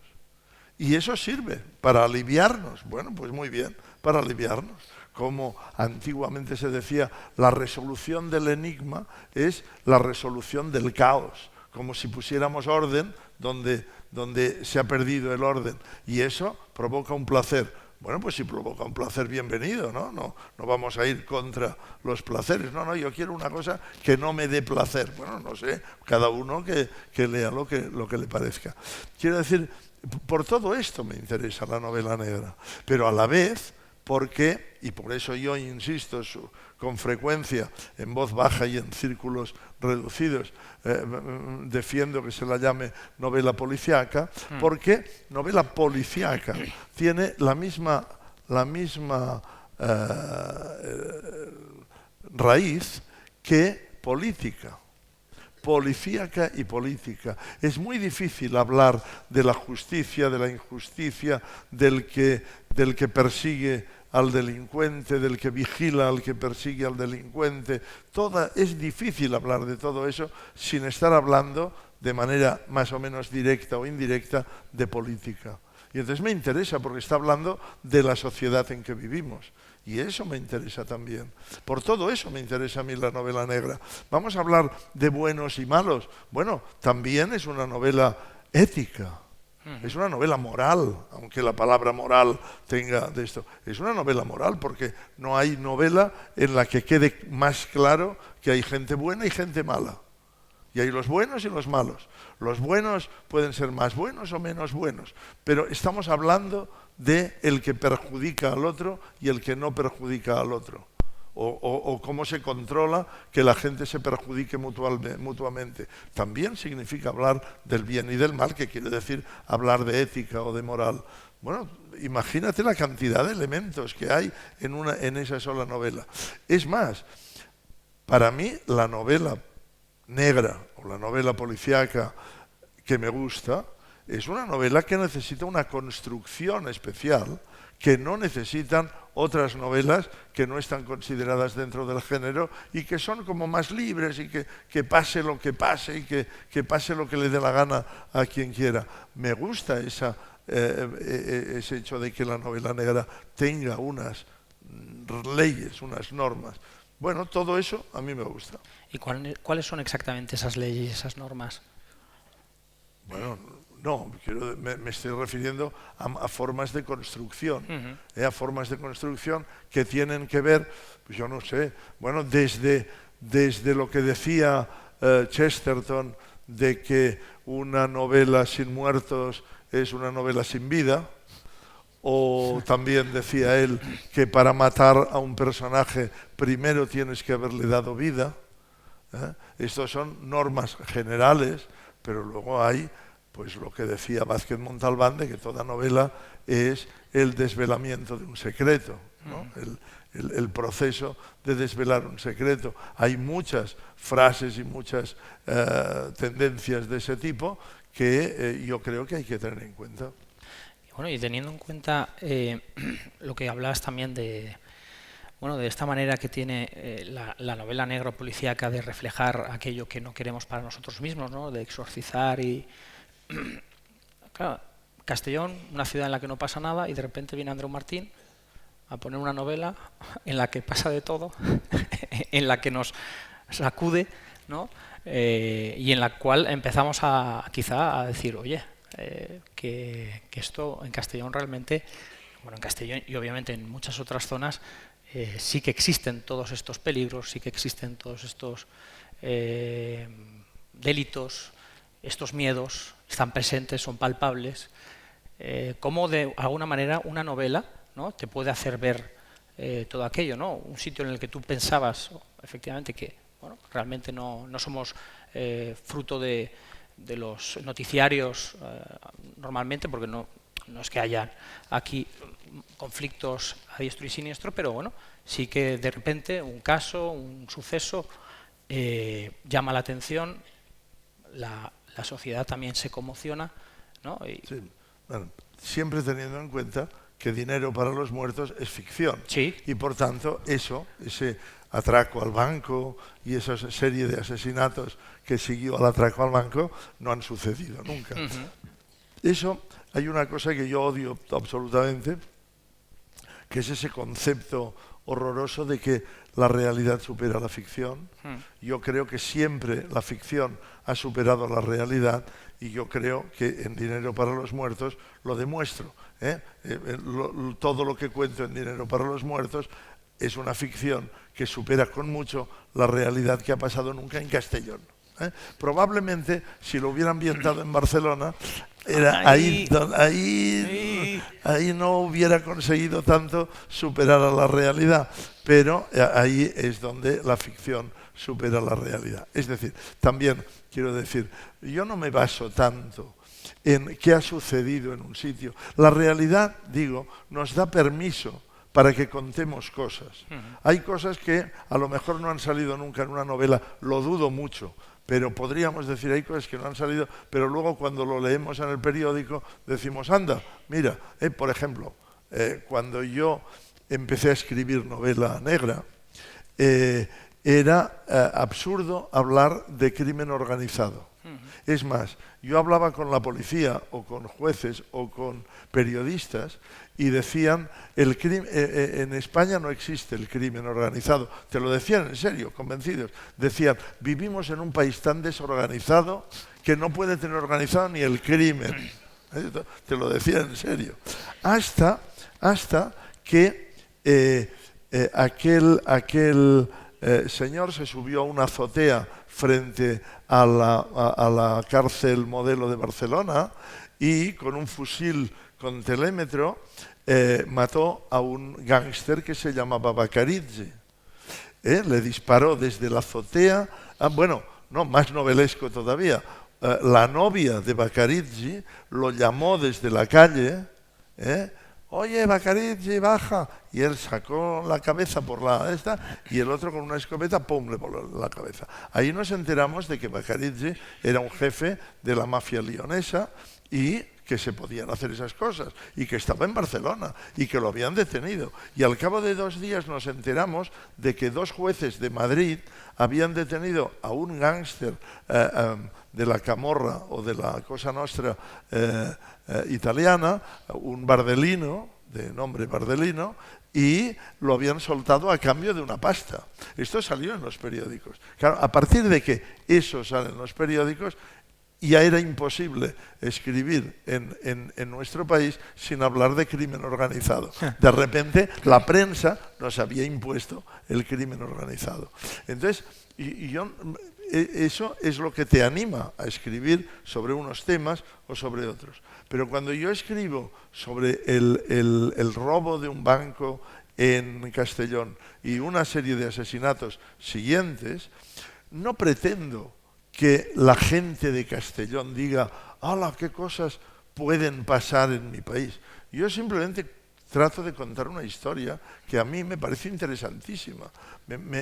Y eso sirve para aliviarnos. Bueno, pues muy bien, para aliviarnos. Como antiguamente se decía, la resolución del enigma es la resolución del caos, como si pusiéramos orden donde se ha perdido el orden. Y eso provoca un placer. Bueno, pues si provoca un placer, bienvenido, ¿no? No vamos a ir contra los placeres. No, yo quiero una cosa que no me dé placer. Bueno, no sé, cada uno que lea lo que le parezca. Quiero decir, por todo esto me interesa la novela negra, pero a la vez porque, y por eso yo insisto con frecuencia en voz baja y en círculos reducidos, defiendo que se la llame novela policíaca, porque novela policíaca tiene la misma raíz que política. Policíaca y política. Es muy difícil hablar de la justicia, de la injusticia, del que persigue al delincuente, del que vigila al que persigue al delincuente. Es difícil hablar de todo eso sin estar hablando de manera más o menos directa o indirecta de política. Y entonces me interesa porque está hablando de la sociedad en que vivimos. Y eso me interesa también. Por todo eso me interesa a mí la novela negra. Vamos a hablar de buenos y malos. Bueno, también es una novela ética. Es una novela moral, aunque la palabra moral tenga de esto. Es una novela moral porque no hay novela en la que quede más claro que hay gente buena y gente mala. Y hay los buenos y los malos. Los buenos pueden ser más buenos o menos buenos, pero estamos hablando de el que perjudica al otro y el que no perjudica al otro. O cómo se controla que la gente se perjudique mutuamente. También significa hablar del bien y del mal, que quiere decir hablar de ética o de moral. Bueno, imagínate la cantidad de elementos que hay en esa sola novela. Es más, para mí la novela negra o la novela policíaca que me gusta es una novela que necesita una construcción especial que no necesitan otras novelas que no están consideradas dentro del género y que son como más libres y que pase lo que pase y que pase lo que le dé la gana a quien quiera. Me gusta ese hecho de que la novela negra tenga unas leyes, unas normas. Bueno, todo eso a mí me gusta. ¿Y cuáles son exactamente esas leyes y esas normas? Bueno, no, me estoy refiriendo a formas de construcción, a formas de construcción que tienen que ver, pues yo no sé, bueno, desde lo que decía Chesterton de que una novela sin muertos es una novela sin vida, o también decía él que para matar a un personaje primero tienes que haberle dado vida. Estos son normas generales, pero luego hay pues lo que decía Vázquez Montalbán, de que toda novela es el desvelamiento de un secreto, ¿no? El proceso de desvelar un secreto. Hay muchas frases y muchas tendencias de ese tipo que yo creo que hay que tener en cuenta. Bueno, y teniendo en cuenta lo que hablabas también de, bueno, de esta manera que tiene la novela negra policíaca de reflejar aquello que no queremos para nosotros mismos, ¿no? De exorcizar y... Claro, Castellón, una ciudad en la que no pasa nada, y de repente viene Andreu Martín a poner una novela en la que pasa de todo, en la que nos sacude, ¿no? Y en la cual empezamos quizá a decir, oye, que esto en Castellón realmente, bueno, en Castellón y obviamente en muchas otras zonas, sí que existen todos estos peligros, sí que existen todos estos delitos, estos miedos, están presentes, son palpables. Cómo de alguna manera una novela, ¿no? Te puede hacer ver todo aquello, ¿no? Un sitio en el que tú pensabas efectivamente que, bueno, realmente no somos fruto de los noticiarios normalmente, porque no es que haya aquí conflictos a diestro y siniestro, pero bueno, sí que de repente un caso, un suceso llama la atención, la sociedad también se conmociona, ¿no? Sí. Bueno, siempre teniendo en cuenta que Dinero para los Muertos es ficción. Sí. Y por tanto, ese atraco al banco y esa serie de asesinatos que siguió al atraco al banco no han sucedido nunca. Eso, hay una cosa que yo odio absolutamente, que es ese concepto horroroso de que la realidad supera la ficción. Yo creo que siempre la ficción ha superado la realidad, y yo creo que en Dinero para los Muertos lo demuestro. Todo lo que cuento en Dinero para los Muertos es una ficción que supera con mucho la realidad que ha pasado nunca en Castellón. Probablemente, si lo hubiera ambientado en Barcelona, ahí no hubiera conseguido tanto superar a la realidad, pero ahí es donde la ficción supera la realidad. Es decir, también quiero decir, yo no me baso tanto en qué ha sucedido en un sitio. La realidad, digo, nos da permiso para que contemos cosas. Hay cosas que a lo mejor no han salido nunca en una novela, lo dudo mucho, pero podríamos decir, hay cosas que no han salido, pero luego cuando lo leemos en el periódico decimos, anda, mira, por ejemplo, cuando yo empecé a escribir novela negra, era absurdo hablar de crimen organizado. Es más, yo hablaba con la policía o con jueces o con periodistas y decían, en España no existe el crimen organizado. Te lo decían en serio, convencidos. Decían, vivimos en un país tan desorganizado que no puede tener organizado ni el crimen. Te lo decían en serio. Hasta que aquel señor se subió a una azotea frente a la cárcel Modelo de Barcelona y con un fusil con telémetro mató a un gángster que se llamaba Bacarizzi. Le disparó desde la azotea, más novelesco todavía, la novia de Bacarizzi lo llamó desde la calle, oye, Bacarizzi, baja. Y él sacó la cabeza por y el otro con una escopeta, ¡pum!, le voló la cabeza. Ahí nos enteramos de que Bacarizzi era un jefe de la mafia leonesa y que se podían hacer esas cosas, y que estaba en Barcelona, y que lo habían detenido. Y al cabo de 2 días nos enteramos de que 2 jueces de Madrid habían detenido a un gángster de la Camorra o de la Cosa Nostra italiana, un Bardelino, de nombre Bardelino, y lo habían soltado a cambio de una pasta. Esto salió en los periódicos. Claro, a partir de que eso sale en los periódicos, ya era imposible escribir en nuestro país sin hablar de crimen organizado. De repente, la prensa nos había impuesto el crimen organizado. Entonces, eso es lo que te anima a escribir sobre unos temas o sobre otros. Pero cuando yo escribo sobre el robo de un banco en Castellón y una serie de asesinatos siguientes, no pretendo que la gente de Castellón diga, ¡hala, qué cosas pueden pasar en mi país! Yo simplemente trato de contar una historia que a mí me parece interesantísima.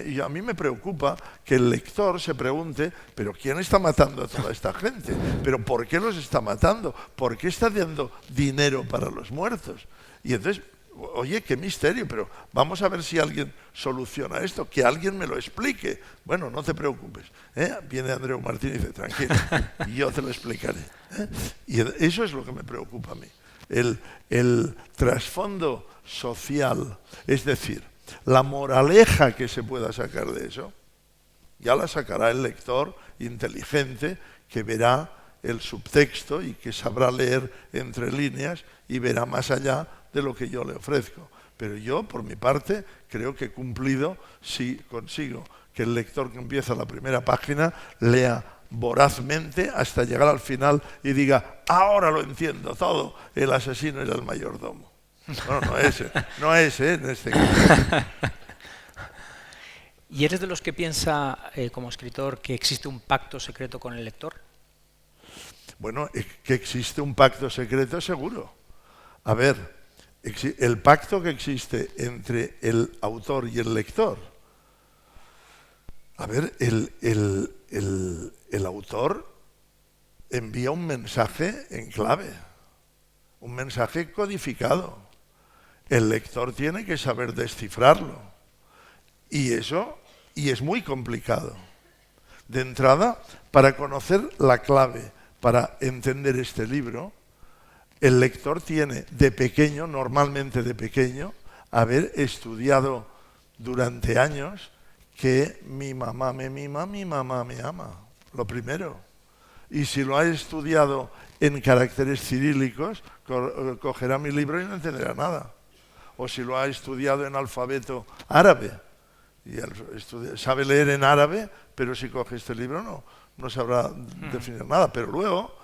Y a mí me preocupa que el lector se pregunte, ¿pero quién está matando a toda esta gente? ¿Pero por qué los está matando? ¿Por qué está dando dinero para los muertos? Y entonces, oye, qué misterio, pero vamos a ver si alguien soluciona esto, que alguien me lo explique. Bueno, no te preocupes, ¿eh? Viene Andreu Martín y dice, tranquilo, yo te lo explicaré, ¿eh? Y eso es lo que me preocupa a mí. El trasfondo social, es decir, la moraleja que se pueda sacar de eso, ya la sacará el lector inteligente que verá el subtexto y que sabrá leer entre líneas y verá más allá de lo que yo le ofrezco. Pero yo, por mi parte, creo que he cumplido si consigo que el lector que empieza la primera página lea vorazmente hasta llegar al final y diga, ahora lo entiendo todo, el asesino era el mayordomo. Bueno, no es en este caso. ¿Y eres de los que piensa, como escritor, que existe un pacto secreto con el lector? Bueno, que existe un pacto secreto seguro. A ver, el pacto que existe entre el autor y el lector. A ver, el autor envía un mensaje en clave, un mensaje codificado. El lector tiene que saber descifrarlo. Y es muy complicado. De entrada, para conocer la clave, para entender este libro, el lector tiene de pequeño, normalmente de pequeño, haber estudiado durante años que mi mamá me mima, mi mamá me ama. Lo primero. Y si lo ha estudiado en caracteres cirílicos, cogerá mi libro y no entenderá nada. O si lo ha estudiado en alfabeto árabe, y sabe leer en árabe, pero si coge este libro no sabrá definir nada. Pero luego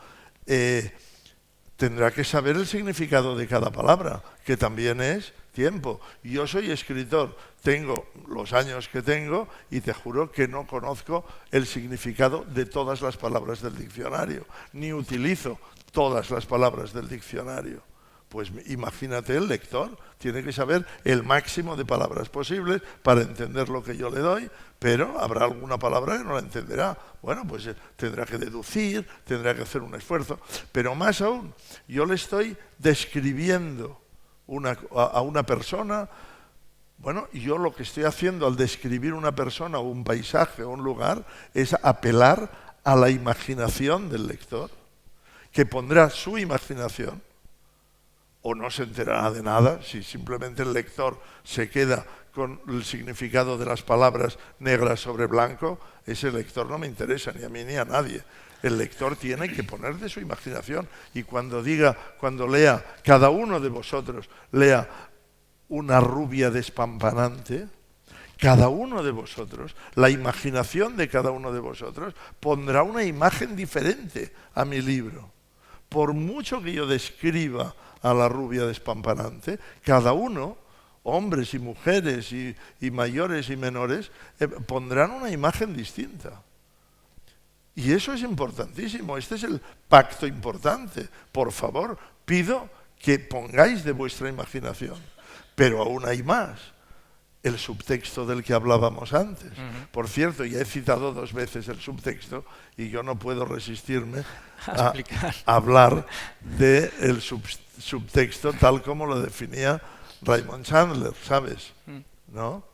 tendrá que saber el significado de cada palabra, que también es tiempo. Yo soy escritor, tengo los años que tengo y te juro que no conozco el significado de todas las palabras del diccionario, ni utilizo todas las palabras del diccionario. Pues imagínate, el lector tiene que saber el máximo de palabras posibles para entender lo que yo le doy, pero habrá alguna palabra que no la entenderá. Bueno, pues tendrá que deducir, tendrá que hacer un esfuerzo. Pero más aún, yo le estoy describiendo a una persona. Bueno, yo lo que estoy haciendo al describir una persona o un paisaje o un lugar es apelar a la imaginación del lector, que pondrá su imaginación. O no se enterará de nada si simplemente el lector se queda con el significado de las palabras negras sobre blanco. Ese lector no me interesa ni a mí ni a nadie. El lector tiene que poner de su imaginación y cuando lea, cada uno de vosotros lea una rubia despampanante, cada uno de vosotros, la imaginación de cada uno de vosotros pondrá una imagen diferente a mi libro. Por mucho que yo describa a la rubia despampanante, cada uno, hombres y mujeres y mayores y menores, pondrán una imagen distinta. Y eso es importantísimo, este es el pacto importante. Por favor, pido que pongáis de vuestra imaginación. Pero aún hay más, el subtexto del que hablábamos antes. Por cierto, ya he citado 2 veces el subtexto y yo no puedo resistirme a hablar del subtexto tal como lo definía Raymond Chandler, ¿sabes? ¿No?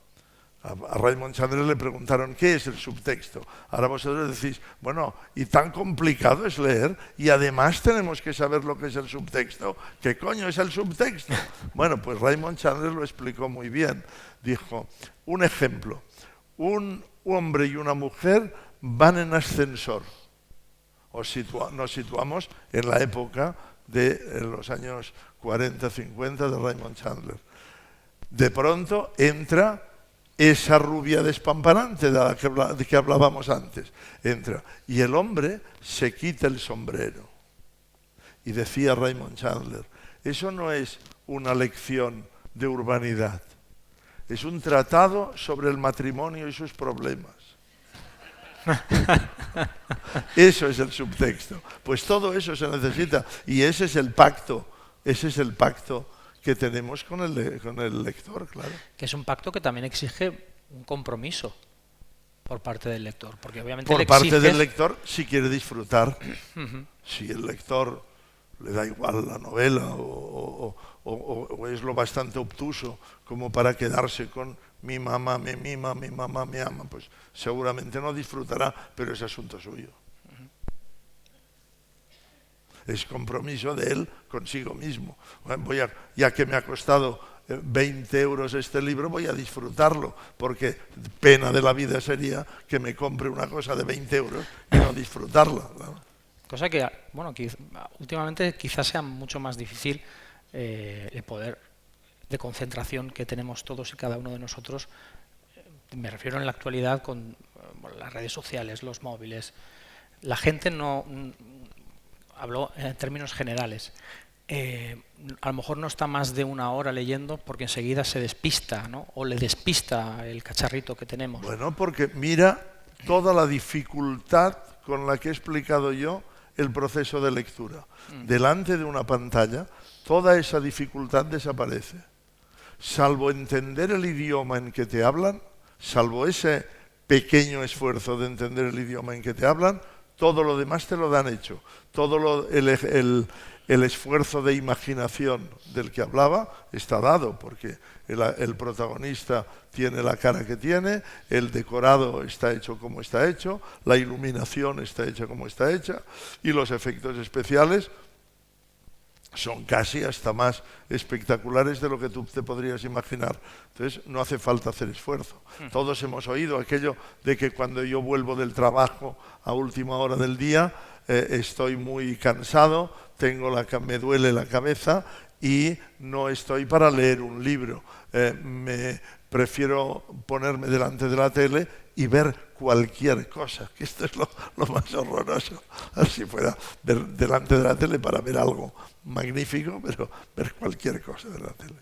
A Raymond Chandler le preguntaron ¿qué es el subtexto? Ahora vosotros decís, bueno, y tan complicado es leer y además tenemos que saber lo que es el subtexto. ¿Qué coño es el subtexto? Bueno, pues Raymond Chandler lo explicó muy bien. Dijo, un ejemplo, un hombre y una mujer van en ascensor. Nos situamos en la época de los años 40, 50 de Raymond Chandler. De pronto entra esa rubia despampanante de que hablábamos antes. Entra y el hombre se quita el sombrero. Y decía Raymond Chandler, eso no es una lección de urbanidad, es un tratado sobre el matrimonio y sus problemas. Eso es el subtexto. Pues todo eso se necesita y ese es el pacto que tenemos con el lector, claro. Que es un pacto que también exige un compromiso por parte del lector, porque obviamente Por le parte exiges... del lector, si quiere disfrutar. Si el lector le da igual la novela o es lo bastante obtuso como para quedarse con mi mamá me mima, mi mamá me ama, pues seguramente no disfrutará, pero es asunto suyo. Es compromiso de él consigo mismo. Bueno, ya que me ha costado 20 euros este libro, voy a disfrutarlo, porque pena de la vida sería que me compre una cosa de 20 euros y no disfrutarla, ¿no? Cosa que, bueno, últimamente quizás sea mucho más difícil el poder de concentración que tenemos todos y cada uno de nosotros. Me refiero en la actualidad con las redes sociales, los móviles. La gente hablo en términos generales. A lo mejor no está más de una hora leyendo porque enseguida se despista, ¿no? O le despista el cacharrito que tenemos. Bueno, porque mira toda la dificultad con la que he explicado yo el proceso de lectura. Delante de una pantalla, toda esa dificultad desaparece. Salvo entender el idioma en que te hablan, salvo ese pequeño esfuerzo de entender el idioma en que te hablan, todo lo demás te lo dan hecho. Todo el esfuerzo de imaginación del que hablaba está dado, porque el protagonista tiene la cara que tiene, el decorado está hecho como está hecho, la iluminación está hecha como está hecha, y los efectos especiales son casi hasta más espectaculares de lo que tú te podrías imaginar. Entonces no hace falta hacer esfuerzo. Todos hemos oído aquello de que cuando yo vuelvo del trabajo a última hora del día, estoy muy cansado, me duele la cabeza y no estoy para leer un libro. Me prefiero ponerme delante de la tele y ver cualquier cosa, que esto es lo más horroroso. Así fuera delante de la tele para ver algo magnífico, pero ver cualquier cosa de la tele.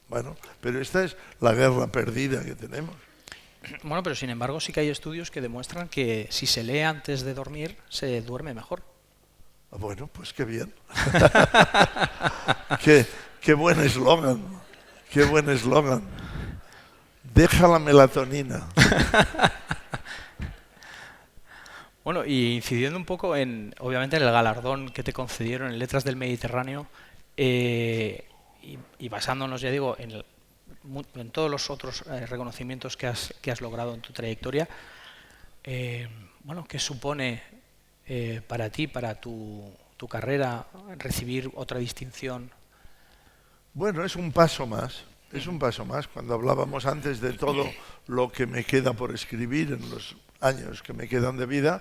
Bueno, pero esta es la guerra perdida que tenemos. Bueno, pero sin embargo sí que hay estudios que demuestran que si se lee antes de dormir, se duerme mejor. Bueno, pues qué bien. Qué buen eslogan. Qué buen eslogan. Deja la melatonina. Bueno, y incidiendo un poco obviamente en el galardón que te concedieron en Letras del Mediterráneo, y basándonos, ya digo, en todos los otros reconocimientos que has logrado en tu trayectoria, bueno, ¿qué supone para ti, para tu carrera, recibir otra distinción? Bueno, es un paso más. Es un paso más. Cuando hablábamos antes de todo lo que me queda por escribir en los años que me quedan de vida,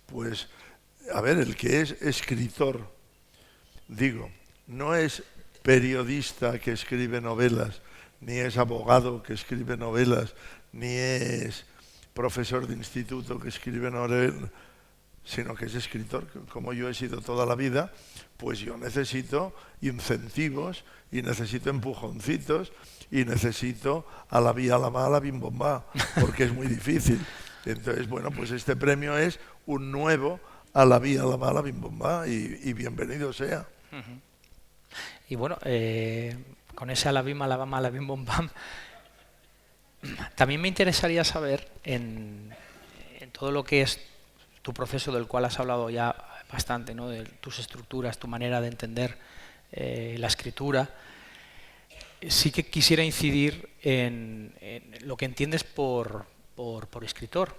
pues, a ver, el que es escritor, digo, no es periodista que escribe novelas, ni es abogado que escribe novelas, ni es profesor de instituto que escribe novelas, sino que es escritor. Como yo he sido toda la vida, pues yo necesito incentivos y necesito empujoncitos y necesito a la vía, a la mala, bim bom ba, porque es muy difícil. Entonces, bueno, pues este premio es un nuevo a la vía, a la mala, bim bom ba, y bienvenido sea. Y bueno, con ese a la bim, a la mala, bim bom bam, también me interesaría saber en todo lo que es tu proceso, del cual has hablado ya bastante, ¿no? De tus estructuras, tu manera de entender la escritura. Sí que quisiera incidir en lo que entiendes por escritor.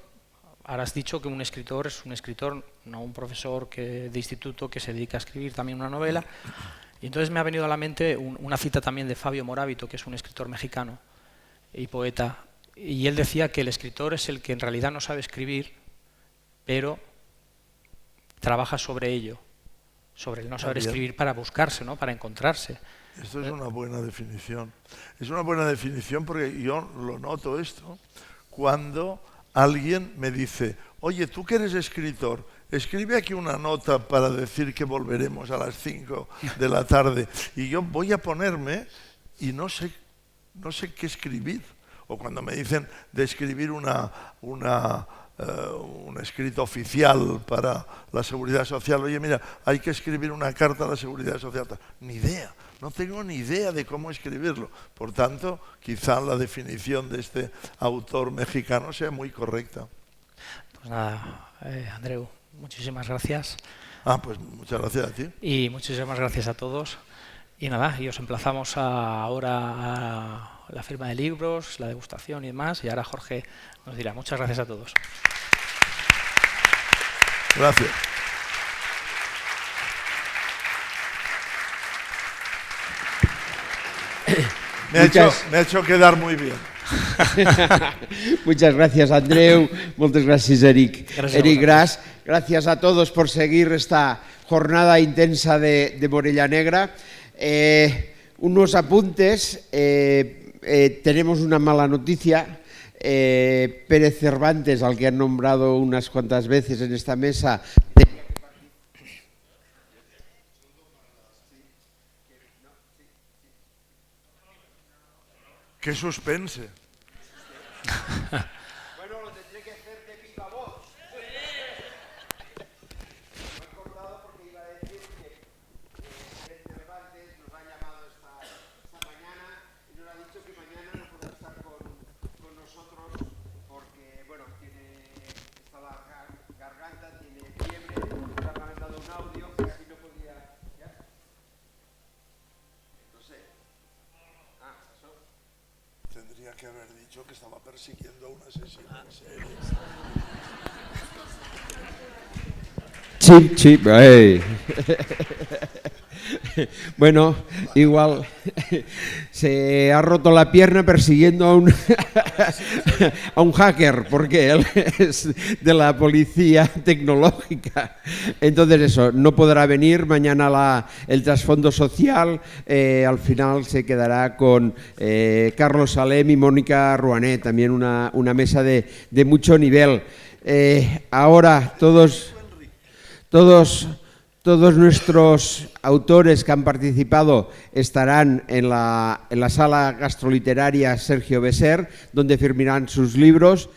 Ahora has dicho que un escritor es un escritor, no un profesor de instituto que se dedica a escribir también una novela. Y entonces me ha venido a la mente una cita también de Fabio Morábito, que es un escritor mexicano y poeta. Y él decía que el escritor es el que en realidad no sabe escribir, pero trabaja sobre ello, sobre el no saber escribir para buscarse, ¿no? Para encontrarse. Esto es una buena definición. Es una buena definición porque yo lo noto esto cuando alguien me dice, oye, tú que eres escritor, escribe aquí una nota para decir que volveremos a las 5 de la tarde. Y yo voy a ponerme y no sé qué escribir. O cuando me dicen de escribir un escrito oficial para la Seguridad Social. Oye, mira, hay que escribir una carta a la Seguridad Social. Ni idea, no tengo ni idea de cómo escribirlo. Por tanto, quizá la definición de este autor mexicano sea muy correcta. Pues nada, Andreu, muchísimas gracias. Pues muchas gracias a ti. Y muchísimas gracias a todos. Y nada, y os emplazamos ahora a la firma de libros, la degustación y demás. Y ahora Jorge nos dirá. Muchas gracias a todos. Gracias. Me ha hecho quedar muy bien. Muchas gracias, Andreu. Muchas gracias, Eric. Eric Gras. Gracias a todos por seguir esta jornada intensa de Morella Negra. Unos apuntes. Tenemos una mala noticia. Pérez Cervantes, al que han nombrado unas cuantas veces en esta mesa, ¡Qué suspense! Bueno, lo tendré que hacer de viva voz. Me he acordado porque iba a decir que Pérez Cervantes nos ha llamado esta mañana y nos ha dicho que mañana no podrá estar con nosotros porque, bueno, está la garganta, tiene fiebre, nos ha mandado un audio que así no podía... ¿Ya? No sé. Eso. Tendría que haber dicho que estaba persiguiendo a un asesino en serie. Chip, chip, hey. Bueno, igual se ha roto la pierna persiguiendo a un hacker, porque él es de la policía tecnológica. Entonces eso, no podrá venir mañana el trasfondo social. Al final se quedará con Carlos Salem y Mónica Ruanet, también una mesa de mucho nivel. Ahora todos nuestros autores que han participado estarán en la sala gastroliteraria Sergio Besser, donde firmarán sus libros.